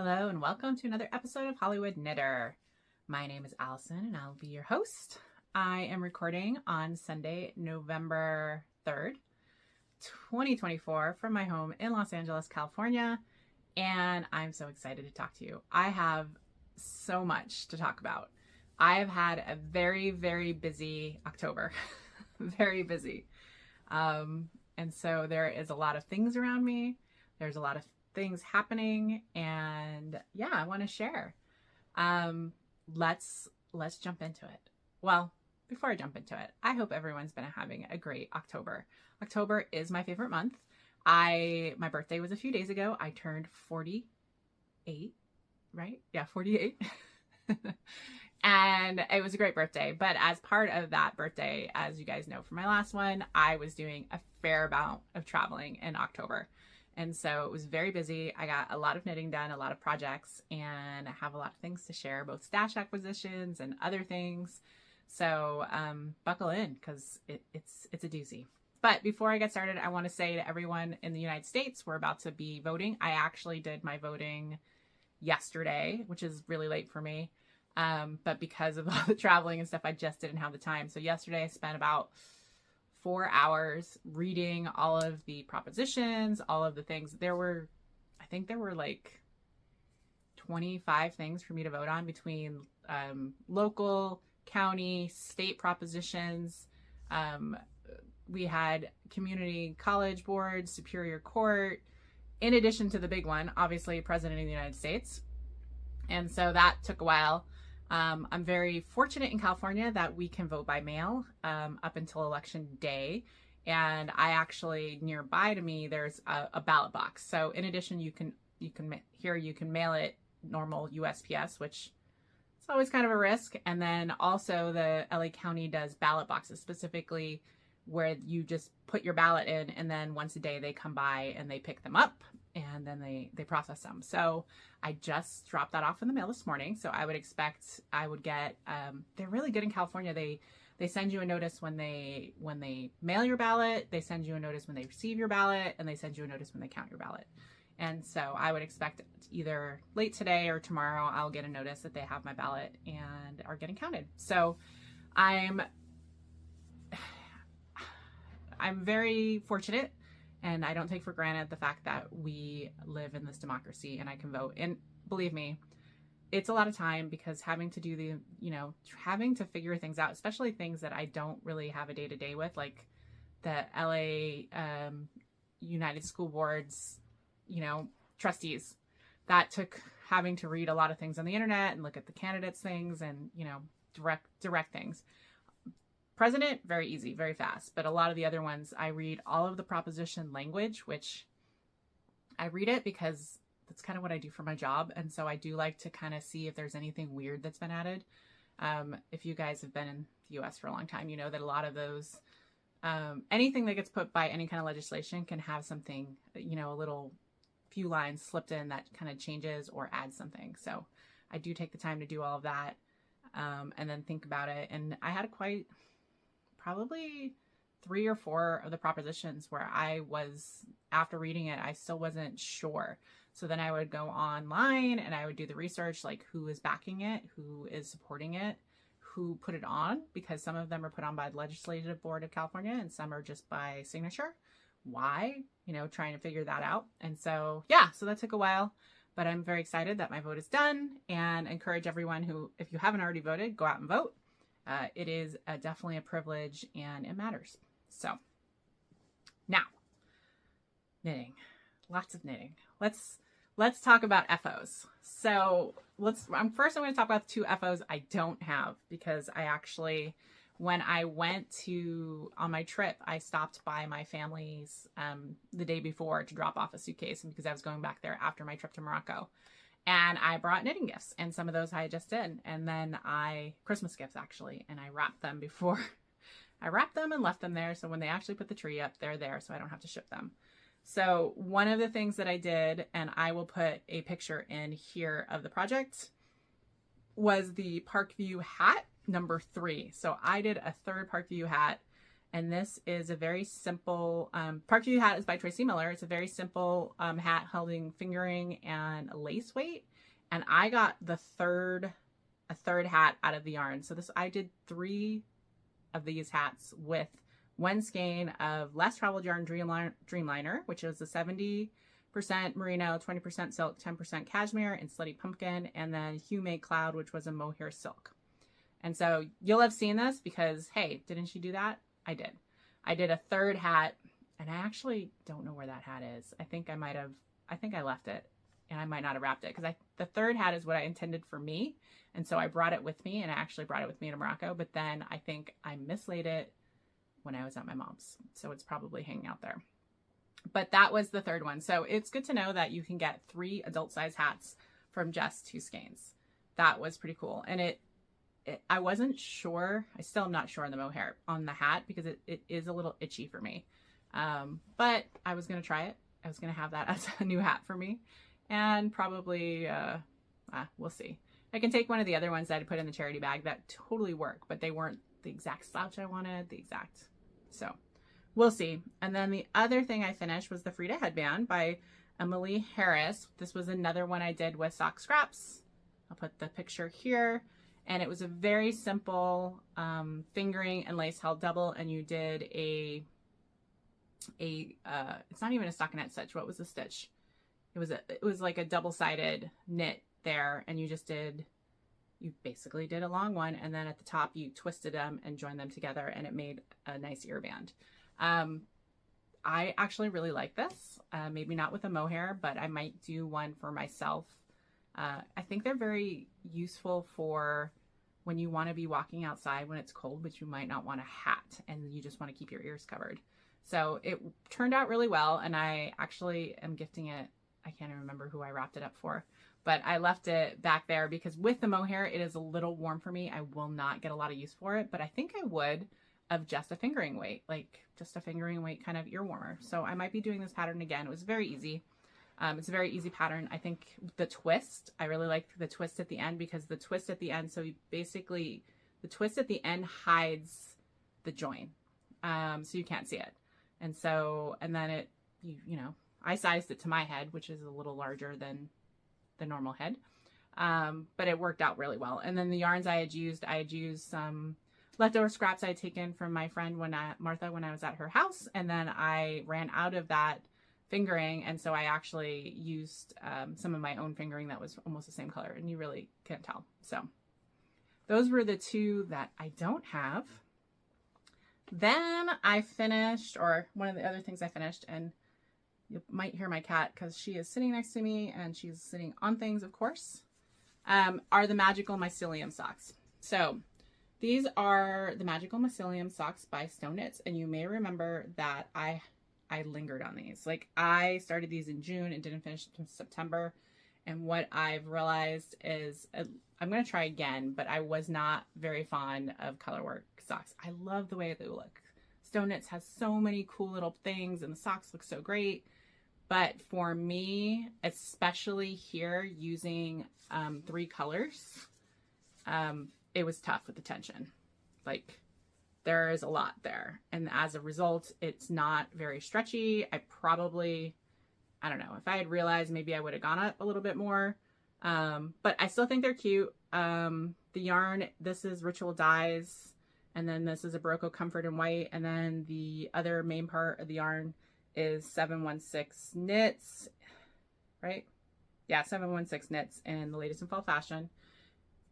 Hello and welcome to another episode of Hollywood Knitter. My name is Allison and I'll be your host. I am recording on Sunday, November 3rd, 2024 from my home in Los Angeles, California, and I'm so excited to talk to you. I have so much to talk about. I have had a very, very busy October, very busy. And so there is a lot of things around me. There's a lot of things happening, and yeah, I want to share. Let's jump into it. Well, before I jump into it, I hope everyone's been having a great October. October is my favorite month. My birthday was a few days ago. I turned 48, right? Yeah, 48. And it was a great birthday. But as part of that birthday, as you guys know from my last one, I was doing a fair amount of traveling in October. And so it was very busy. I got a lot of knitting done, a lot of projects, and I have a lot of things to share, both stash acquisitions and other things. So buckle in because it's a doozy. But before I get started, I want to say to everyone in the United States, we're about to be voting. I actually did my voting yesterday, which is really late for me. But because of all the traveling and stuff, I just didn't have the time. So yesterday I spent about 4 hours reading all of the propositions, all of the things. I think there were like 25 things for me to vote on between local, county, state propositions. We had community college boards, Superior Court, in addition to the big one, obviously President of the United States. And so that took a while. I'm very fortunate in California that we can vote by mail up until election day. And I actually, nearby to me, there's a ballot box. So in addition, you can mail it normal USPS, which is always kind of a risk. And then also the LA County does ballot boxes, specifically where you just put your ballot in, and then once a day they come by and they pick them up and then they process them. So I just dropped that off in the mail this morning. So I would expect I would get, they're really good in California. They send you a notice when they mail your ballot, they send you a notice when they receive your ballot, and they send you a notice when they count your ballot. And so I would expect either late today or tomorrow, I'll get a notice that they have my ballot and are getting counted. So I'm very fortunate, and I don't take for granted the fact that we live in this democracy and I can vote. And believe me, it's a lot of time because having to having to figure things out, especially things that I don't really have a day-to-day with, like the LA United School Boards, trustees. That took having to read a lot of things on the internet and look at the candidates' things and, direct things. President, very easy, very fast. But a lot of the other ones, I read all of the proposition language, which I read it because that's kind of what I do for my job. And so I do like to kind of see if there's anything weird that's been added. If you guys have been in the US for a long time, you know that a lot of those, anything that gets put by any kind of legislation can have something, a little few lines slipped in that kind of changes or adds something. So I do take the time to do all of that and then think about it. And I had probably 3 or 4 of the propositions where I was, after reading it, I still wasn't sure. So then I would go online and I would do the research, like who is backing it, who is supporting it, who put it on, because some of them are put on by the Legislative Board of California and some are just by signature. Why? Trying to figure that out. And so, yeah, so that took a while, but I'm very excited that my vote is done, and encourage everyone who, if you haven't already voted, go out and vote. It is definitely a privilege and it matters. So now, knitting, lots of knitting. Let's talk about FOs. So I'm going to talk about 2 FOs I don't have, because I actually, when I went on my trip, I stopped by my family's the day before to drop off a suitcase, and because I was going back there after my trip to Morocco. And I brought knitting gifts, and some of those I just did. And then Christmas gifts actually, and I wrapped them before. I wrapped them and left them there. So when they actually put the tree up, they're there, so I don't have to ship them. So one of the things that I did, and I will put a picture in here of the project, was the Parkview hat number 3. So I did a 3rd Parkview hat. And this is a very simple, Parkview hat is by Tracy Miller. It's a very simple hat holding fingering and a lace weight. and I got a third hat out of the yarn. So I did 3 of these hats with one skein of Less Traveled Yarn Dreamliner, which is a 70% merino, 20% silk, 10% cashmere, and Slutty Pumpkin, and then Hue Made Cloud, which was a mohair silk. And so you'll have seen this because, hey, didn't she do that? I did. I did a third hat, and I actually don't know where that hat is. I think I left it, and I might not have wrapped it, because the third hat is what I intended for me. And so I brought it with me, and I actually brought it with me to Morocco, but then I think I mislaid it when I was at my mom's. So it's probably hanging out there. But that was the third one. So it's good to know that you can get 3 adult size hats from just 2 skeins. That was pretty cool. And I wasn't sure, I still am not sure on the mohair on the hat, because it is a little itchy for me. But I was going to try it. I was going to have that as a new hat for me, and probably, we'll see. I can take one of the other ones that I put in the charity bag that totally work, but they weren't the exact slouch I wanted, so we'll see. And then the other thing I finished was the Frida headband by Emily Harris. This was another one I did with sock scraps. I'll put the picture here. And it was a very simple fingering and lace held double, and you did it's not even a stockinette stitch. What was the stitch? It was like a double-sided knit there, and you basically did a long one, and then at the top you twisted them and joined them together, and it made a nice ear band. I actually really like this. Maybe not with a mohair, but I might do one for myself. I think they're very useful for when you want to be walking outside when it's cold, but you might not want a hat and you just want to keep your ears covered. So it turned out really well, and I actually am gifting it. I can't even remember who I wrapped it up for, but I left it back there because with the mohair, it is a little warm for me. I will not get a lot of use for it, but I think I would of just a fingering weight, like just a fingering weight kind of ear warmer. So I might be doing this pattern again. It was very easy. It's a very easy pattern. I think the twist, I really like the twist at the end, because the twist at the end, so basically the twist at the end hides the join. So you can't see it. And then I sized it to my head, which is a little larger than the normal head. But it worked out really well. And then the yarns I had used some leftover scraps I had taken from my friend Martha when I was at her house. And then I ran out of that fingering, and so I actually used some of my own fingering that was almost the same color, and you really can't tell. So those were the 2 that I don't have. Then I finished, or one of the other things I finished, and you might hear my cat because she is sitting next to me and she's sitting on things, of course, are the Magical Mycelium socks. So these are the Magical Mycelium socks by Stone Knits, and you may remember that I lingered on these. Like, I started these in June and didn't finish until September. And what I've realized is I'm going to try again, but I was not very fond of colorwork socks. I love the way they look. Stone Knits has so many cool little things, and the socks look so great. But for me, especially here using 3 colors, it was tough with the tension. Like, there is a lot there. And as a result, it's not very stretchy. I don't know, if I had realized, maybe I would have gone up a little bit more. But I still think they're cute. The yarn, this is Ritual Dyes, and then this is a Barocco Comfort in white. And then the other main part of the yarn is 716 Knits, right? Yeah, 716 Knits in the latest in fall fashion.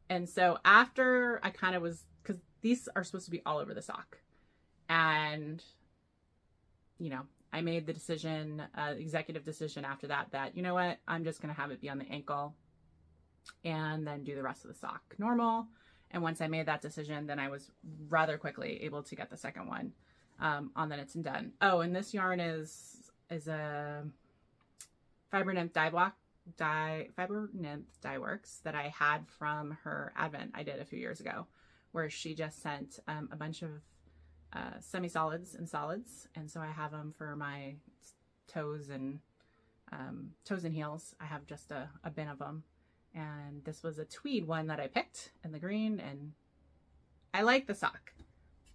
And so after I kind of was, because these are supposed to be all over the sock, and I made the decision, executive decision after that, you know what, I'm just going to have it be on the ankle and then do the rest of the sock normal. And once I made that decision, then I was rather quickly able to get the second one on the Knits and Done. Oh, and this yarn is a Fiber Nymph Dye Works that I had from her Advent I did a few years ago, where she just sent a bunch of semi-solids and solids, and so I have them for my toes and heels. I have just a bin of them, and this was a tweed one that I picked in the green, and I like the sock,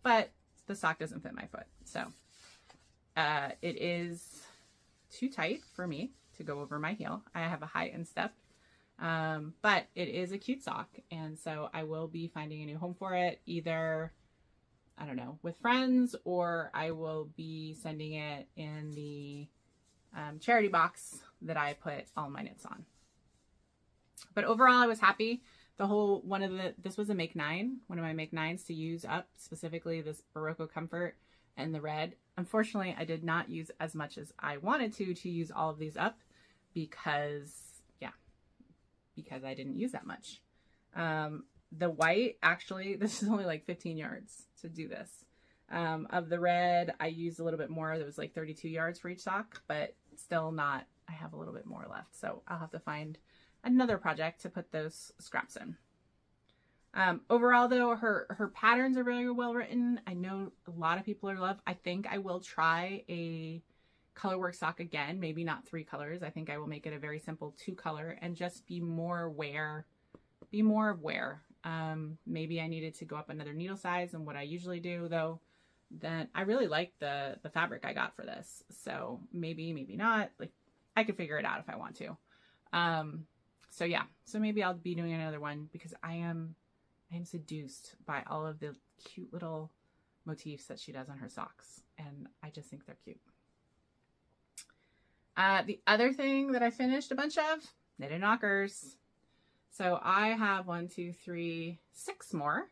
but the sock doesn't fit my foot, so it is too tight for me to go over my heel. I have a high instep, But it is a cute sock, and so I will be finding a new home for it, either, I don't know, with friends, or I will be sending it in the charity box that I put all my knits on. But overall, I was happy. This was a Make 9, one of my Make 9s to use up, specifically this Barocco Comfort and the red. Unfortunately, I did not use as much as I wanted to use all of these up because I didn't use that much. The white, actually, this is only like 15 yards to do this. Of the red, I used a little bit more. There was like 32 yards for each sock, but still not, I have a little bit more left. So I'll have to find another project to put those scraps in. Overall though, her patterns are very well written. I know a lot of people are love. I think I will try a colorwork sock again, maybe not 3 colors. I think I will make it a very simple 2 color and just be more aware. Maybe I needed to go up another needle size than what I usually do though. Then I really like the fabric I got for this. So maybe not, like I could figure it out if I want to. So yeah, so maybe I'll be doing another one because I am seduced by all of the cute little motifs that she does on her socks. And I just think they're cute. The other thing that I finished a bunch of, knitted knockers. So I have 6 more.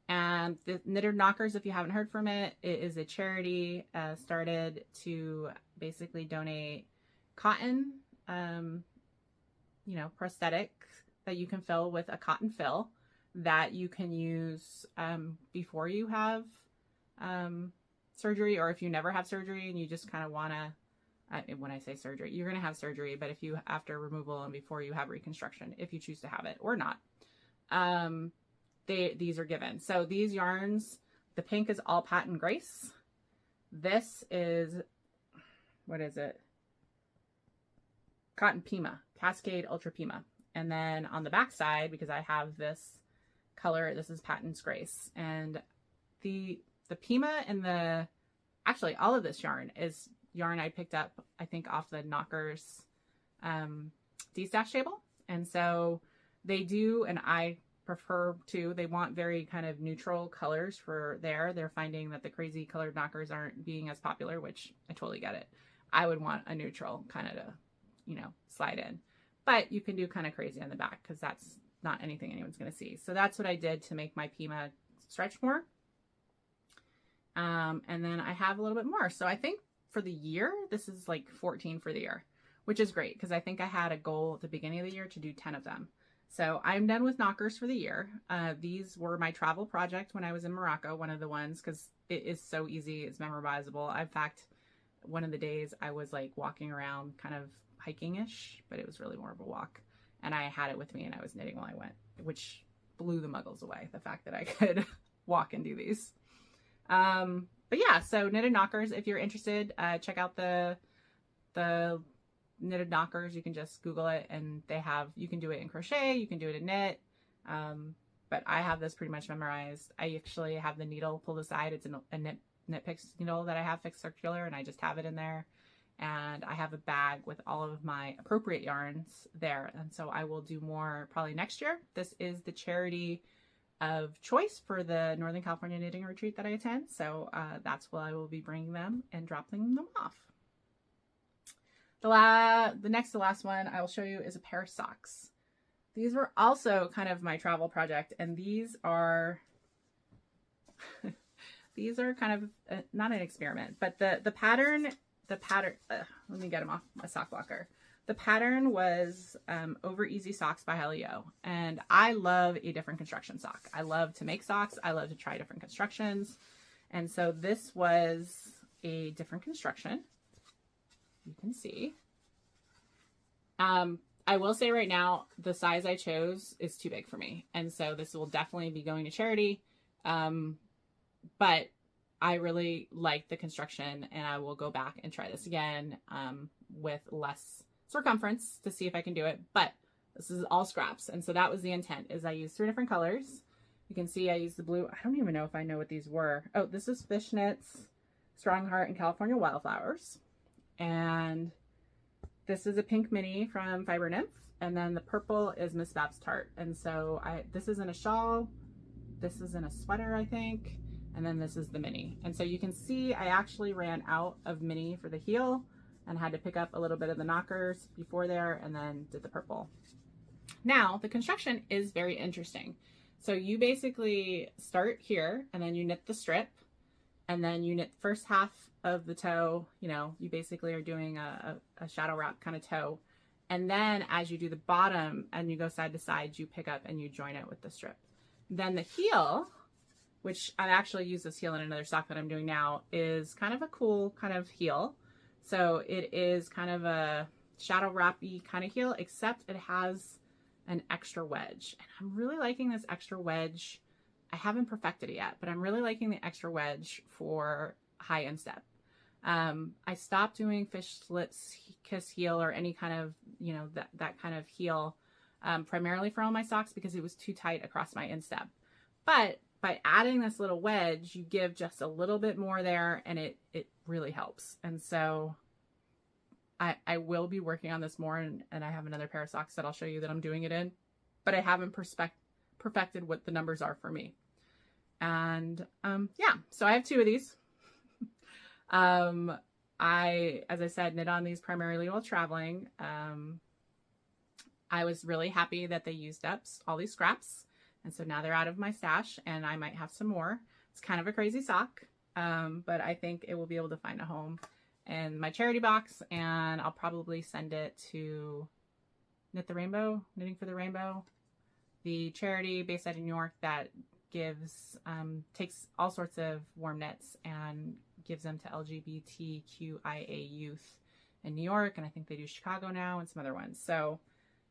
And the knitted knockers, if you haven't heard from it, it is a charity started to basically donate cotton, prosthetic that you can fill with a cotton fill that you can use before you have surgery, or if you never have surgery and you just kind of want to, when I say surgery, you're going to have surgery, but if you, after removal and before you have reconstruction, if you choose to have it or not, these are given. So these yarns, the pink is All Patent Grace. This is, what is it? Cotton Pima, Cascade Ultra Pima. And then on the back side, because I have this color, this is Patents Grace. And the Pima and actually all of this yarn is yarn I picked up, I think, off the Knockers D-Stash table. And so they do, and I prefer to, they want very kind of neutral colors for there. They're finding that the crazy colored knockers aren't being as popular, which I totally get it. I would want a neutral kind of to, slide in. But you can do kind of crazy on the back because that's not anything anyone's going to see. So that's what I did to make my Pima stretch more. And then I have a little bit more. So I think for the year, this is like 14 for the year, which is great because I think I had a goal at the beginning of the year to do 10 of them. So I'm done with knockers for the year. These were my travel project when I was in Morocco, one of the ones, because it is so easy. It's memorizable. In fact, one of the days I was like walking around kind of hiking-ish, but it was really more of a walk. And I had it with me and I was knitting while I went, which blew the muggles away, the fact that I could walk and do these. But yeah, so knitted knockers, if you're interested, check out the knitted knockers. You can just Google it and you can do it in crochet, you can do it in knit. But I have this pretty much memorized. I actually have the needle pulled aside. It's a knit picks needle that I have fixed circular, and I just have it in there. And I have a bag with all of my appropriate yarns there. And so I will do more probably next year. This is the charity of choice for the Northern California Knitting Retreat that I attend. So that's where I will be bringing them and dropping them off. The last one I will show you is a pair of socks. These were also kind of my travel project, and these are kind of not an experiment, but the pattern, let me get them off my sock blocker. The pattern was Over Easy Socks by Helio, and I love a different construction sock. I love to make socks. I love to try different constructions, and so this was a different construction. You can see. I will say right now, the size I chose is too big for me, and so this will definitely be going to charity. But I really like the construction, and I will go back and try this again with less circumference to see if I can do it. But this is all scraps, and so that was the intent. Is I used 3 different colors. You can see I used the blue. I don't even know if I know what these were. Oh, this is Fishnets, Strong Heart, and California Wildflowers, and this is a pink mini from Fiber Nymph, and then the purple is Miss Babs Tart. And so this is in a shawl, this is in a sweater, I think, and then this is the mini. And so you can see I actually ran out of mini for the heel and had to pick up a little bit of the knockers before there and then did the purple. Now, the construction is very interesting. So you basically start here and then you knit the strip, and then you knit the first half of the toe. You know, you basically are doing a shadow wrap kind of toe. And then as you do the bottom and you go side to side, you pick up and you join it with the strip. Then the heel, which I actually use this heel in another sock that I'm doing now, is kind of a cool kind of heel. So it is kind of a shadow wrappy kind of heel, except it has an extra wedge. And I'm really liking this extra wedge. I haven't perfected it yet, but I'm really liking the extra wedge for high instep. I stopped doing fish slits kiss heel or any kind of, you know, that kind of heel, primarily for all my socks because it was too tight across my instep. But by adding this little wedge, you give just a little bit more there, and it really helps. And so I will be working on this more, and I have another pair of socks that I'll show you that I'm doing it in, but I haven't perfected what the numbers are for me. And yeah, so I have 2 of these. As I said, knit on these primarily while traveling. I was really happy that they used up all these scraps, and so now they're out of my stash, and I might have some more. It's kind of a crazy sock, but I think it will be able to find a home in my charity box, and I'll probably send it to Knit the Rainbow, Knitting for the Rainbow, the charity based out of New York that gives, takes all sorts of warm knits and gives them to LGBTQIA youth in New York, and I think they do Chicago now and some other ones. So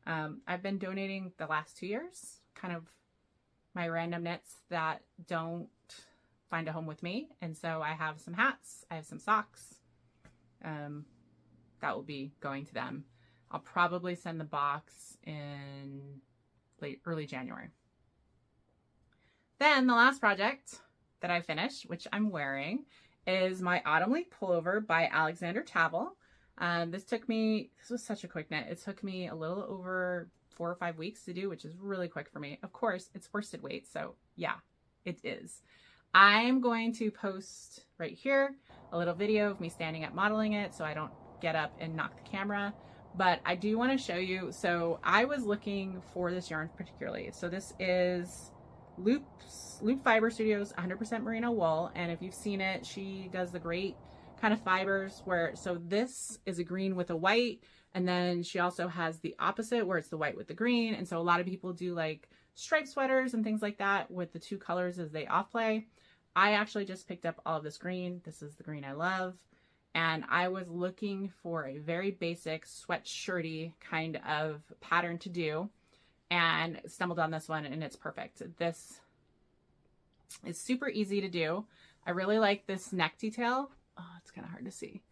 I've been donating the last 2 years, kind of my random knits that don't find a home with me. And so I have some hats, I have some socks, that will be going to them. I'll probably send the box in early January. Then the last project that I finished, which I'm wearing, is my Autumn Leaf Pullover by Alexander Tavel. This was such a quick knit. It took me a little over 4 or 5 weeks to do, which is really quick for me. Of course, it's worsted weight, so yeah, it is. I'm going to post right here a little video of me standing up modeling it so I don't get up and knock the camera, but I do want to show you. So I was looking for this yarn particularly. So this is Loop Fiber Studios 100% merino wool, and if you've seen it, she does the great kind of fibers where, so this is a green with a white, and then she also has the opposite where it's the white with the green. And so a lot of people do like striped sweaters and things like that with the 2 colors as they off play. I actually just picked up all of this green. This is the green I love. And I was looking for a very basic sweatshirty kind of pattern to do, and stumbled on this one, and it's perfect. This is super easy to do. I really like this neck detail. Oh, it's kind of hard to see.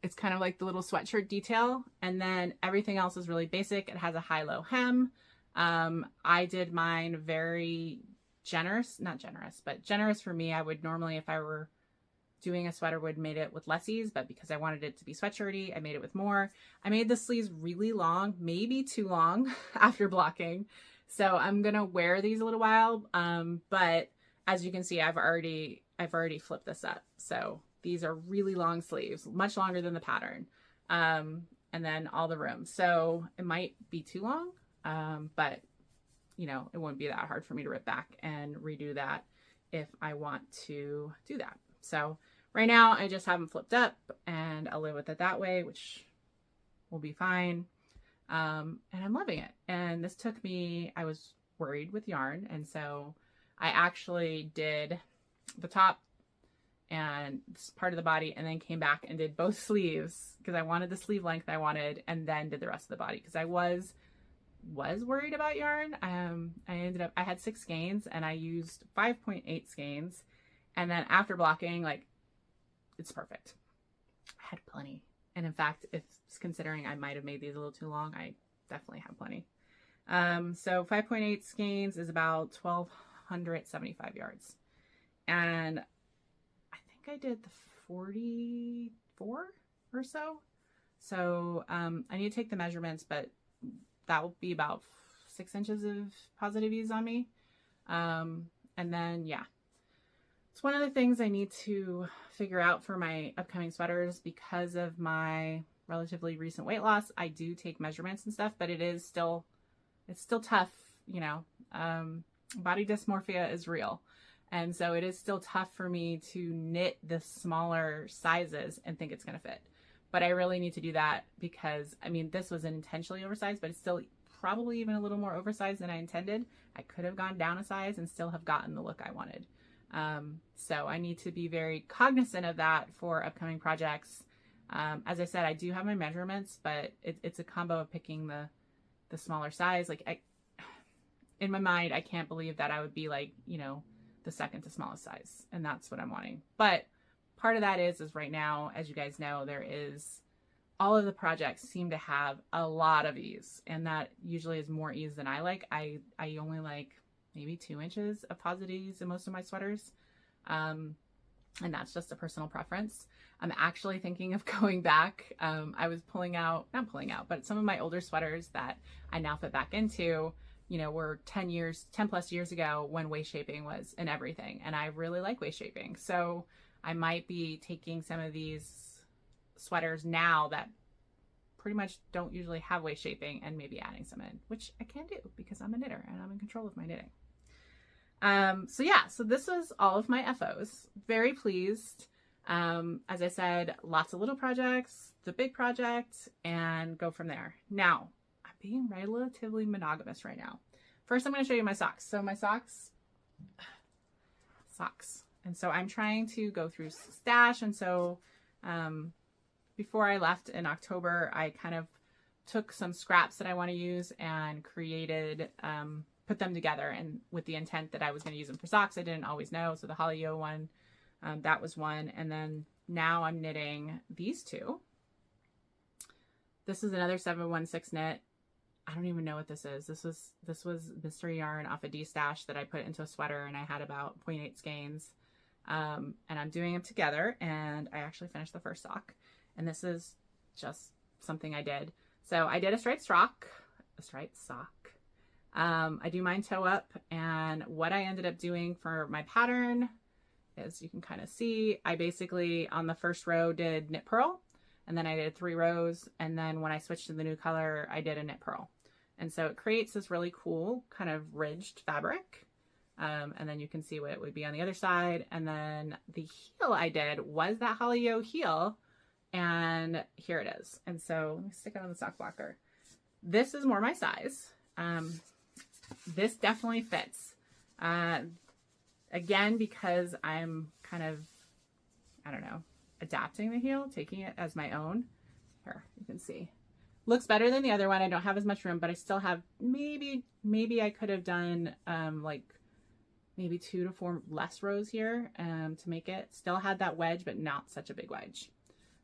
It's kind of like the little sweatshirt detail, and then everything else is really basic. It has a high-low hem. I did mine very generous, not generous, but generous for me. I would normally, if I were doing a sweater, would made it with less ease, but because I wanted it to be sweatshirty, I made it with more. I made the sleeves really long, maybe too long after blocking. So I'm gonna wear these a little while, but as you can see, I've already flipped this up. So these are really long sleeves, much longer than the pattern, and then all the room. So it might be too long, but you know, it wouldn't be that hard for me to rip back and redo that if I want to do that. So right now I just have them flipped up, and I'll live with it that way, which will be fine. And I'm loving it. And this took me, I was worried with yarn, and so I actually did the top and this part of the body, and then came back and did both sleeves because I wanted the sleeve length I wanted, and then did the rest of the body because I was worried about yarn. I had 6 skeins, and I used 5.8 skeins, and then after blocking, like, it's perfect. I had plenty, and in fact, if considering I might have made these a little too long, I definitely have plenty. So 5.8 skeins is about 1,275 yards, and I think I did the 44 or so. So I need to take the measurements, but that will be about 6 inches of positive ease on me. And then, yeah, it's one of the things I need to figure out for my upcoming sweaters because of my relatively recent weight loss. I do take measurements and stuff, but it's still tough, you know. Body dysmorphia is real. And so it is still tough for me to knit the smaller sizes and think it's going to fit. But I really need to do that because, I mean, this was intentionally oversized, but it's still probably even a little more oversized than I intended. I could have gone down a size and still have gotten the look I wanted. So I need to be very cognizant of that for upcoming projects. As I said, I do have my measurements, but it's a combo of picking the smaller size. Like, in my mind, I can't believe that I would be like, you know, the second to smallest size, and that's what I'm wanting. But part of that is right now, as you guys know, all of the projects seem to have a lot of ease, and that usually is more ease than I like. I only like maybe 2 inches of positive ease in most of my sweaters. And that's just a personal preference. I'm actually thinking of going back. I was not pulling out, but some of my older sweaters that I now fit back into, you know, were 10 plus years ago when waist shaping was in everything. And I really like waist shaping. So I might be taking some of these sweaters now that pretty much don't usually have waist shaping and maybe adding some in, which I can do because I'm a knitter and I'm in control of my knitting. So yeah, so this was all of my FOs. Very pleased. As I said, lots of little projects, the big project, and go from there. Now, I'm being relatively monogamous right now. First, I'm going to show you my socks. So my socks. And so I'm trying to go through stash. And so, before I left in October, I kind of took some scraps that I want to use and created, put them together, and with the intent that I was going to use them for socks. I didn't always know. So the Holly Yo one, that was one. And then now I'm knitting these two. This is another 716 knit. I don't even know what this is. This was mystery yarn off a D-stash that I put into a sweater, and I had about 0.8 skeins. And I'm doing them together, and I actually finished the first sock. And this is just something I did. So I did a striped sock. I do mine toe up, and what I ended up doing for my pattern, as you can kind of see, I basically on the first row did knit purl, and then I did 3 rows, and then when I switched to the new color, I did a knit purl. And so it creates this really cool kind of ridged fabric. And then you can see what it would be on the other side. And then the heel I did was that Holly Yo heel, and here it is. And so let me stick it on the sock blocker. This is more my size. This definitely fits. Again, because I'm kind of, I don't know, adapting the heel, taking it as my own. Here, you can see. Looks better than the other one. I don't have as much room, but I still have maybe I could have done like maybe 2 to 4 less rows here to make it. Still had that wedge, but not such a big wedge.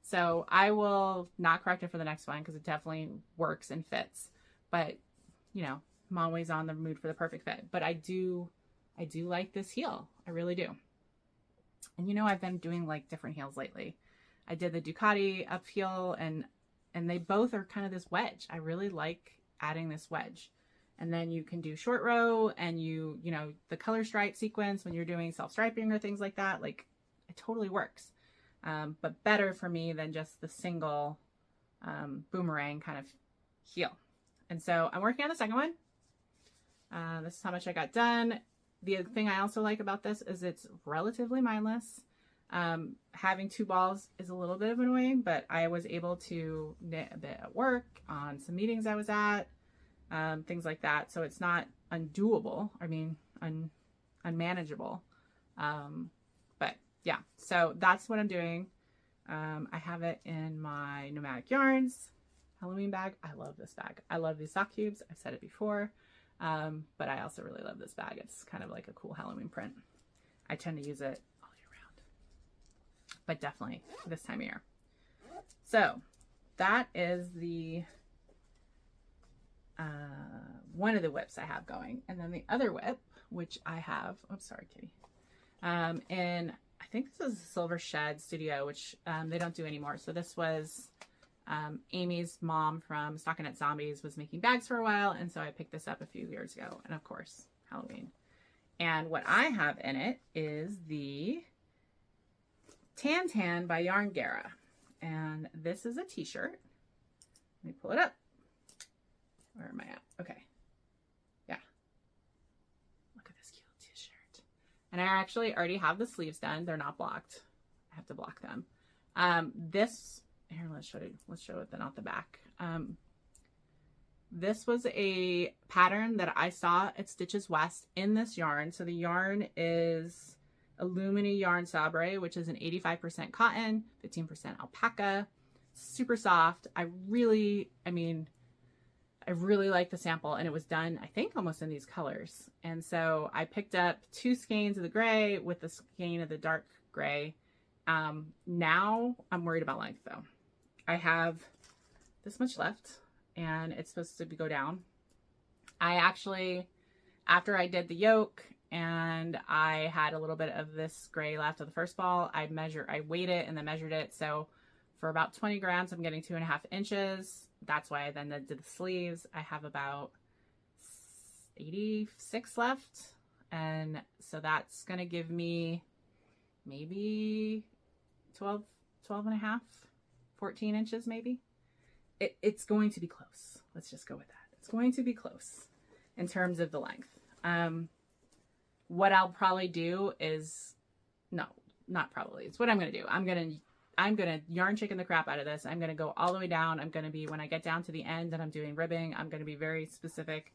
So I will not correct it for the next one because it definitely works and fits. But, you know, I'm always on the mood for the perfect fit. But I do like this heel. I really do. And you know, I've been doing like different heels lately. I did the Ducati up heel, and they both are kind of this wedge. I really like adding this wedge. And then you can do short row, and you know, the color stripe sequence when you're doing self-striping or things like that, like it totally works. But better for me than just the single boomerang kind of heel. And so I'm working on the second one. This is how much I got done. The other thing I also like about this is it's relatively mindless. Having 2 balls is a little bit of annoying, but I was able to knit a bit at work, on some meetings I was at, things like that. So it's not undoable. I mean, unmanageable. But yeah, so that's what I'm doing. I have it in my Nomadic Yarns Halloween bag. I love this bag. I love these sock cubes. I've said it before. But I also really love this bag. It's kind of like a cool Halloween print. I tend to use it all year round, but definitely this time of year. So that is the one of the whips I have going. And then the other whip, which I have, oops, sorry, Kitty. And I think this is Silver Shed Studio, which they don't do anymore. So this was Amy's mom from Stockinette Zombies was making bags for a while, and so I picked this up a few years ago, and of course, Halloween. And what I have in it is the Tan Tan by Yarn Gara. And this is a t-shirt. Let me pull it up. Where am I at? Okay. Yeah. Look at this cute t-shirt. And I actually already have the sleeves done. They're not blocked. I have to block them. This, here, let's show it then off the back. This was a pattern that I saw at Stitches West in this yarn. So the yarn is Illumini Yarn Sabre, which is an 85% cotton, 15% alpaca, super soft. I really like the sample, and it was done, I think, almost in these colors. And so I picked up 2 skeins of the gray with the skein of the dark gray. Now I'm worried about length though. I have this much left, and it's supposed to go down. I actually, after I did the yoke and I had a little bit of this gray left of the first ball, I weighed it and then measured it. So for about 20 grams, I'm getting 2.5 inches. That's why I then did the sleeves. I have about 86 left. And so that's going to give me maybe 12 and a half, 14 inches maybe. It's going to be close. Let's just go with that. It's going to be close in terms of the length. What I'll probably do is, no, not probably. It's what I'm going to do. I'm going to yarn chicken the crap out of this. I'm going to go all the way down. I'm going to be, when I get down to the end and I'm doing ribbing, I'm going to be very specific.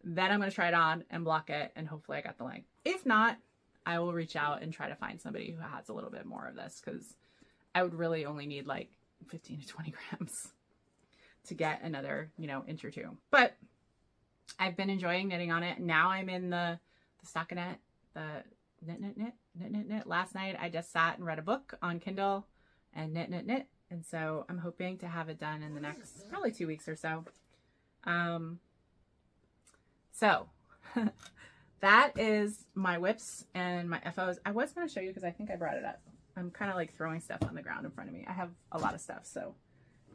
Then I'm going to try it on and block it, and hopefully I got the length. If not, I will reach out and try to find somebody who has a little bit more of this, because I would really only need like 15 to 20 grams to get another, inch or two. But I've been enjoying knitting on it. Now I'm in the stockinette, the knit. Last night I just sat and read a book on Kindle and knit. And so I'm hoping to have it done in the next probably 2 weeks or so. So that is my whips and my FOs. I was going to show you because I think I brought it up. I'm kind of like throwing stuff on the ground in front of me. I have a lot of stuff. So,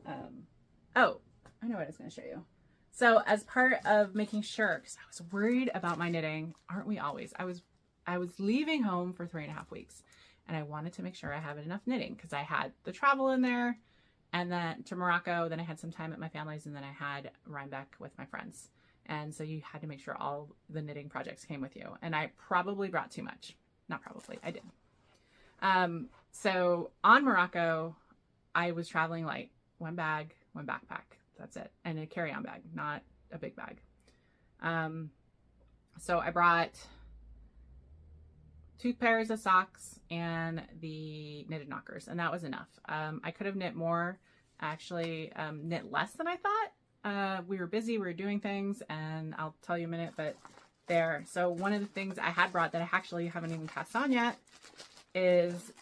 oh, I know what I was going to show you. So as part of making sure, because I was worried about my knitting, aren't we always? I was leaving home for 3.5 weeks, and I wanted to make sure I have enough knitting because I had the travel in there, and then to Morocco, then I had some time at my family's, and then I had Rhinebeck with my friends. And so you had to make sure all the knitting projects came with you. And I probably brought too much. Not probably, I did. So on Morocco, I was traveling light. 1 bag, 1 backpack. That's it. And a carry-on bag, not a big bag. So I brought 2 pairs of socks and the knitted knockers, and that was enough. I could have knit more. I actually knit less than I thought. We were busy, we were doing things, and I'll tell you in a minute, but there. So one of the things I had brought that I actually haven't even cast on yet is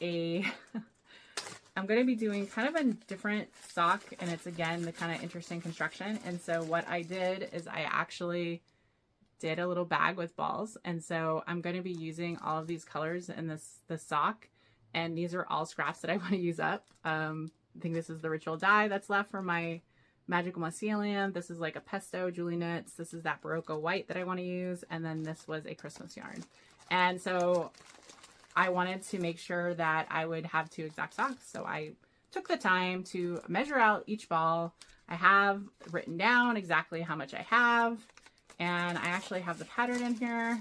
I'm going to be doing kind of a different sock, and it's again the kind of interesting construction. And so what I did is I actually did a little bag with balls, and so I'm going to be using all of these colors in this sock, and these are all scraps that I want to use up. I think this is the ritual dye that's left from my Magical Mycelium. This is like a pesto Julie knits. This is that Barocco white that I want to use, and then this was a Christmas yarn. And so I wanted to make sure that I would have 2 exact socks, so I took the time to measure out each ball. I have written down exactly how much I have, and I actually have the pattern in here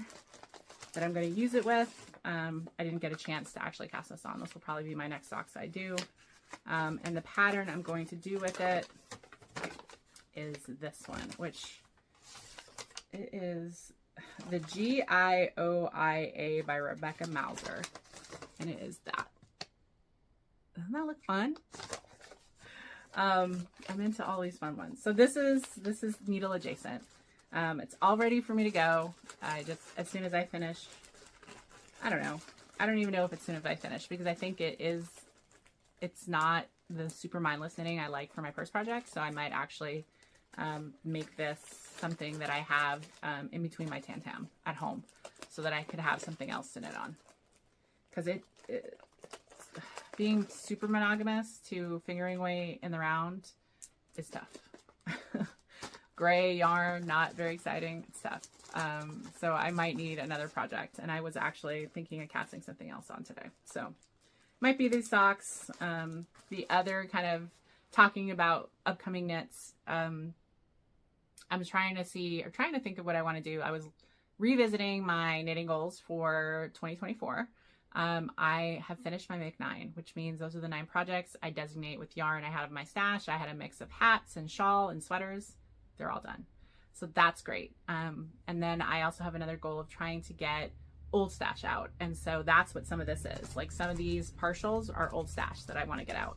that I'm going to use it with. I didn't get a chance to actually cast this on. This will probably be my next socks I do. And the pattern I'm going to do with it is this one, which it is the G-I-O-I-A by Rebecca Mauser, and it is that. Doesn't that look fun? I'm into all these fun ones. So this is needle adjacent. It's all ready for me to go. I just, as soon as I finish, I don't know. I don't even know if it's as soon as I finish, because I think it's not the super mindless knitting I like for my purse project. So I might actually make this something that I have in between my Tam at home, so that I could have something else to knit on. Because being super monogamous to fingering away in the round is tough. Gray yarn, not very exciting. It's tough. So I might need another project. And I was actually thinking of casting something else on today. So might be these socks. The other kind of talking about upcoming knits. I'm trying to think of what I want to do. I was revisiting my knitting goals for 2024. I have finished my Make 9, which means those are the 9 projects I designate with yarn I had of my stash. I had a mix of hats and shawl and sweaters. They're all done. So that's great. And then I also have another goal of trying to get old stash out. And so that's what some of this is. Like some of these partials are old stash that I want to get out.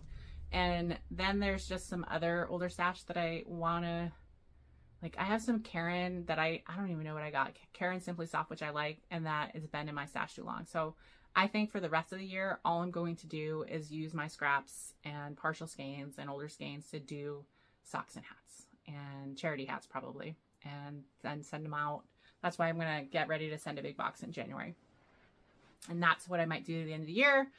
And then there's just some other older stash that I want to, like I have some Caron that I don't even know what I got. Caron Simply Soft, which I like, and that has been in my stash too long. So I think for the rest of the year, all I'm going to do is use my scraps and partial skeins and older skeins to do socks and hats and charity hats probably, and then send them out. That's why I'm going to get ready to send a big box in January. And that's what I might do at the end of the year.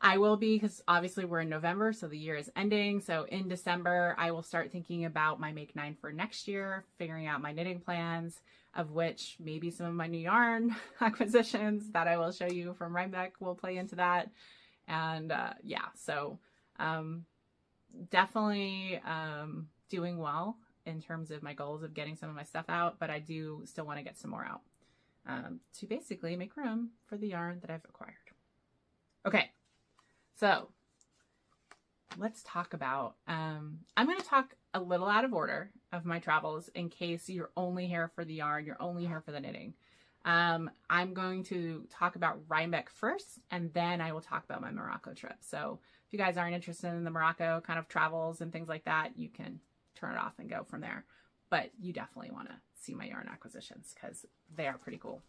I will be, because obviously we're in November, so the year is ending. So in December, I will start thinking about my Make 9 for next year, figuring out my knitting plans, of which maybe some of my new yarn acquisitions that I will show you from Rhinebeck will play into that. And yeah, so definitely doing well in terms of my goals of getting some of my stuff out, but I do still want to get some more out to basically make room for the yarn that I've acquired. Okay, so let's talk about, I'm going to talk a little out of order of my travels in case you're only here for the yarn, you're only here for the knitting. I'm going to talk about Rhinebeck first, and then I will talk about my Morocco trip. So if you guys aren't interested in the Morocco kind of travels and things like that, you can turn it off and go from there. But you definitely want to see my yarn acquisitions because they are pretty cool.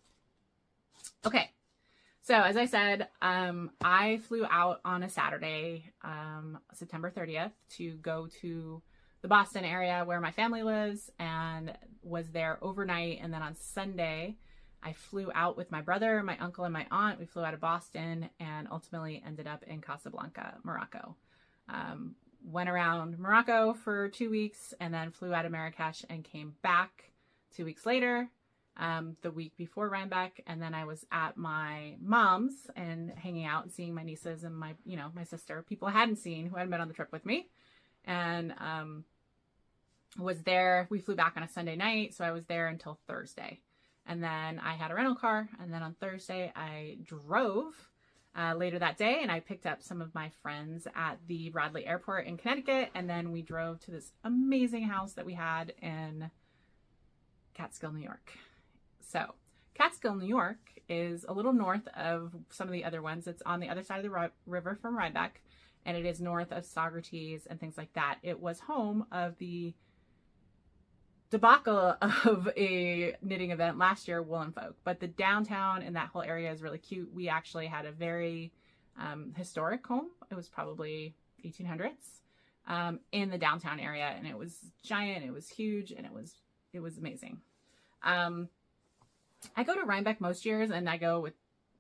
Okay. So as I said, I flew out on a Saturday, September 30th, to go to the Boston area where my family lives, and was there overnight. And then on Sunday, I flew out with my brother, my uncle, and my aunt. We flew out of Boston and ultimately ended up in Casablanca, Morocco. Went around Morocco for 2 weeks and then flew out of Marrakesh and came back 2 weeks later, the week before Rhinebeck. And then I was at my mom's and hanging out and seeing my nieces and my sister, people I hadn't seen who hadn't been on the trip with me. And was there. We flew back on a Sunday night, so I was there until Thursday. And then I had a rental car, and then on Thursday I drove later that day, and I picked up some of my friends at the Bradley Airport in Connecticut, and then we drove to this amazing house that we had in Catskill, New York. So Catskill, New York is a little north of some of the other ones. It's on the other side of the river from Rhinebeck, and it is north of Saugerties and things like that. It was home of the debacle of a knitting event last year, Woolen Folk, but the downtown and that whole area is really cute. We actually had a very historic home. It was probably 1800s in the downtown area, and it was giant, it was huge, and it was amazing. I go to Rhinebeck most years, and I go with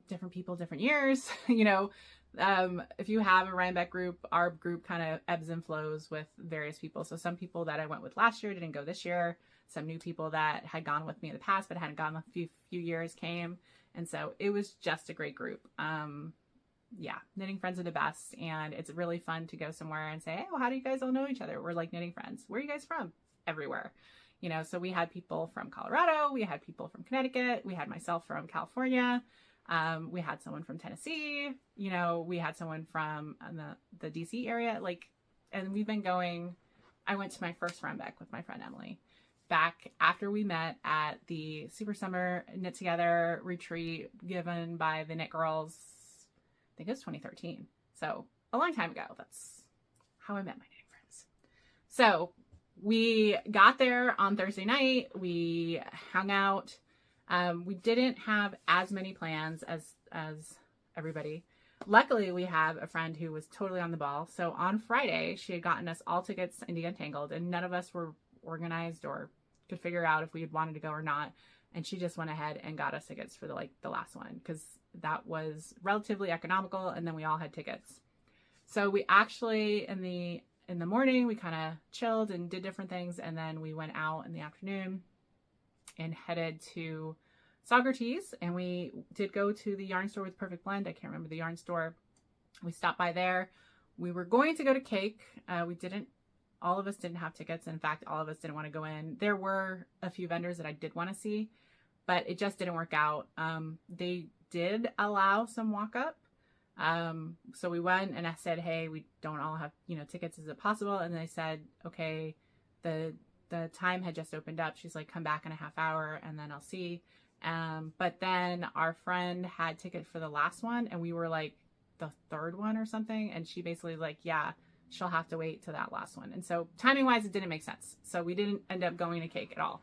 different people different years. If you have a Rhinebeck group, our group kind of ebbs and flows with various people. So some people that I went with last year didn't go this year. Some new people that had gone with me in the past but hadn't gone a few years came. And so it was just a great group. Yeah, knitting friends are the best. And it's really fun to go somewhere and say, hey, well, how do you guys all know each other? We're like knitting friends. Where are you guys from? Everywhere. So we had people from Colorado. We had people from Connecticut. We had myself from California. We had someone from Tennessee, we had someone from the DC area, and we've been going. I went to my first Rhinebeck with my friend Emily back after we met at the Super Summer Knit Together retreat given by the Knit Girls. I think it was 2013. So a long time ago. That's how I met my knitting friends. So we got there on Thursday night. We hung out. We didn't have as many plans as everybody. Luckily, we have a friend who was totally on the ball. So on Friday, she had gotten us all tickets to Indie Untangled, and none of us were organized or could figure out if we had wanted to go or not. And she just went ahead and got us tickets for the last one, because that was relatively economical, and then we all had tickets. So we actually, in the in the morning, we kind of chilled and did different things. And then we went out in the afternoon and headed to Saugerties. And we did go to the yarn store with Perfect Blend. I can't remember the yarn store. We stopped by there. We were going to go to Cake. All of us didn't have tickets. In fact, all of us didn't want to go in. There were a few vendors that I did want to see, but it just didn't work out. They did allow some walk up. So we went and I said, hey, we don't all have, tickets. Is it possible? And they said, okay, the time had just opened up. She's like, come back in a half hour and then I'll see. But then our friend had tickets for the last one and we were like the third one or something. And she basically was like, yeah, she'll have to wait to that last one. And so timing wise, it didn't make sense. So we didn't end up going to Cake at all.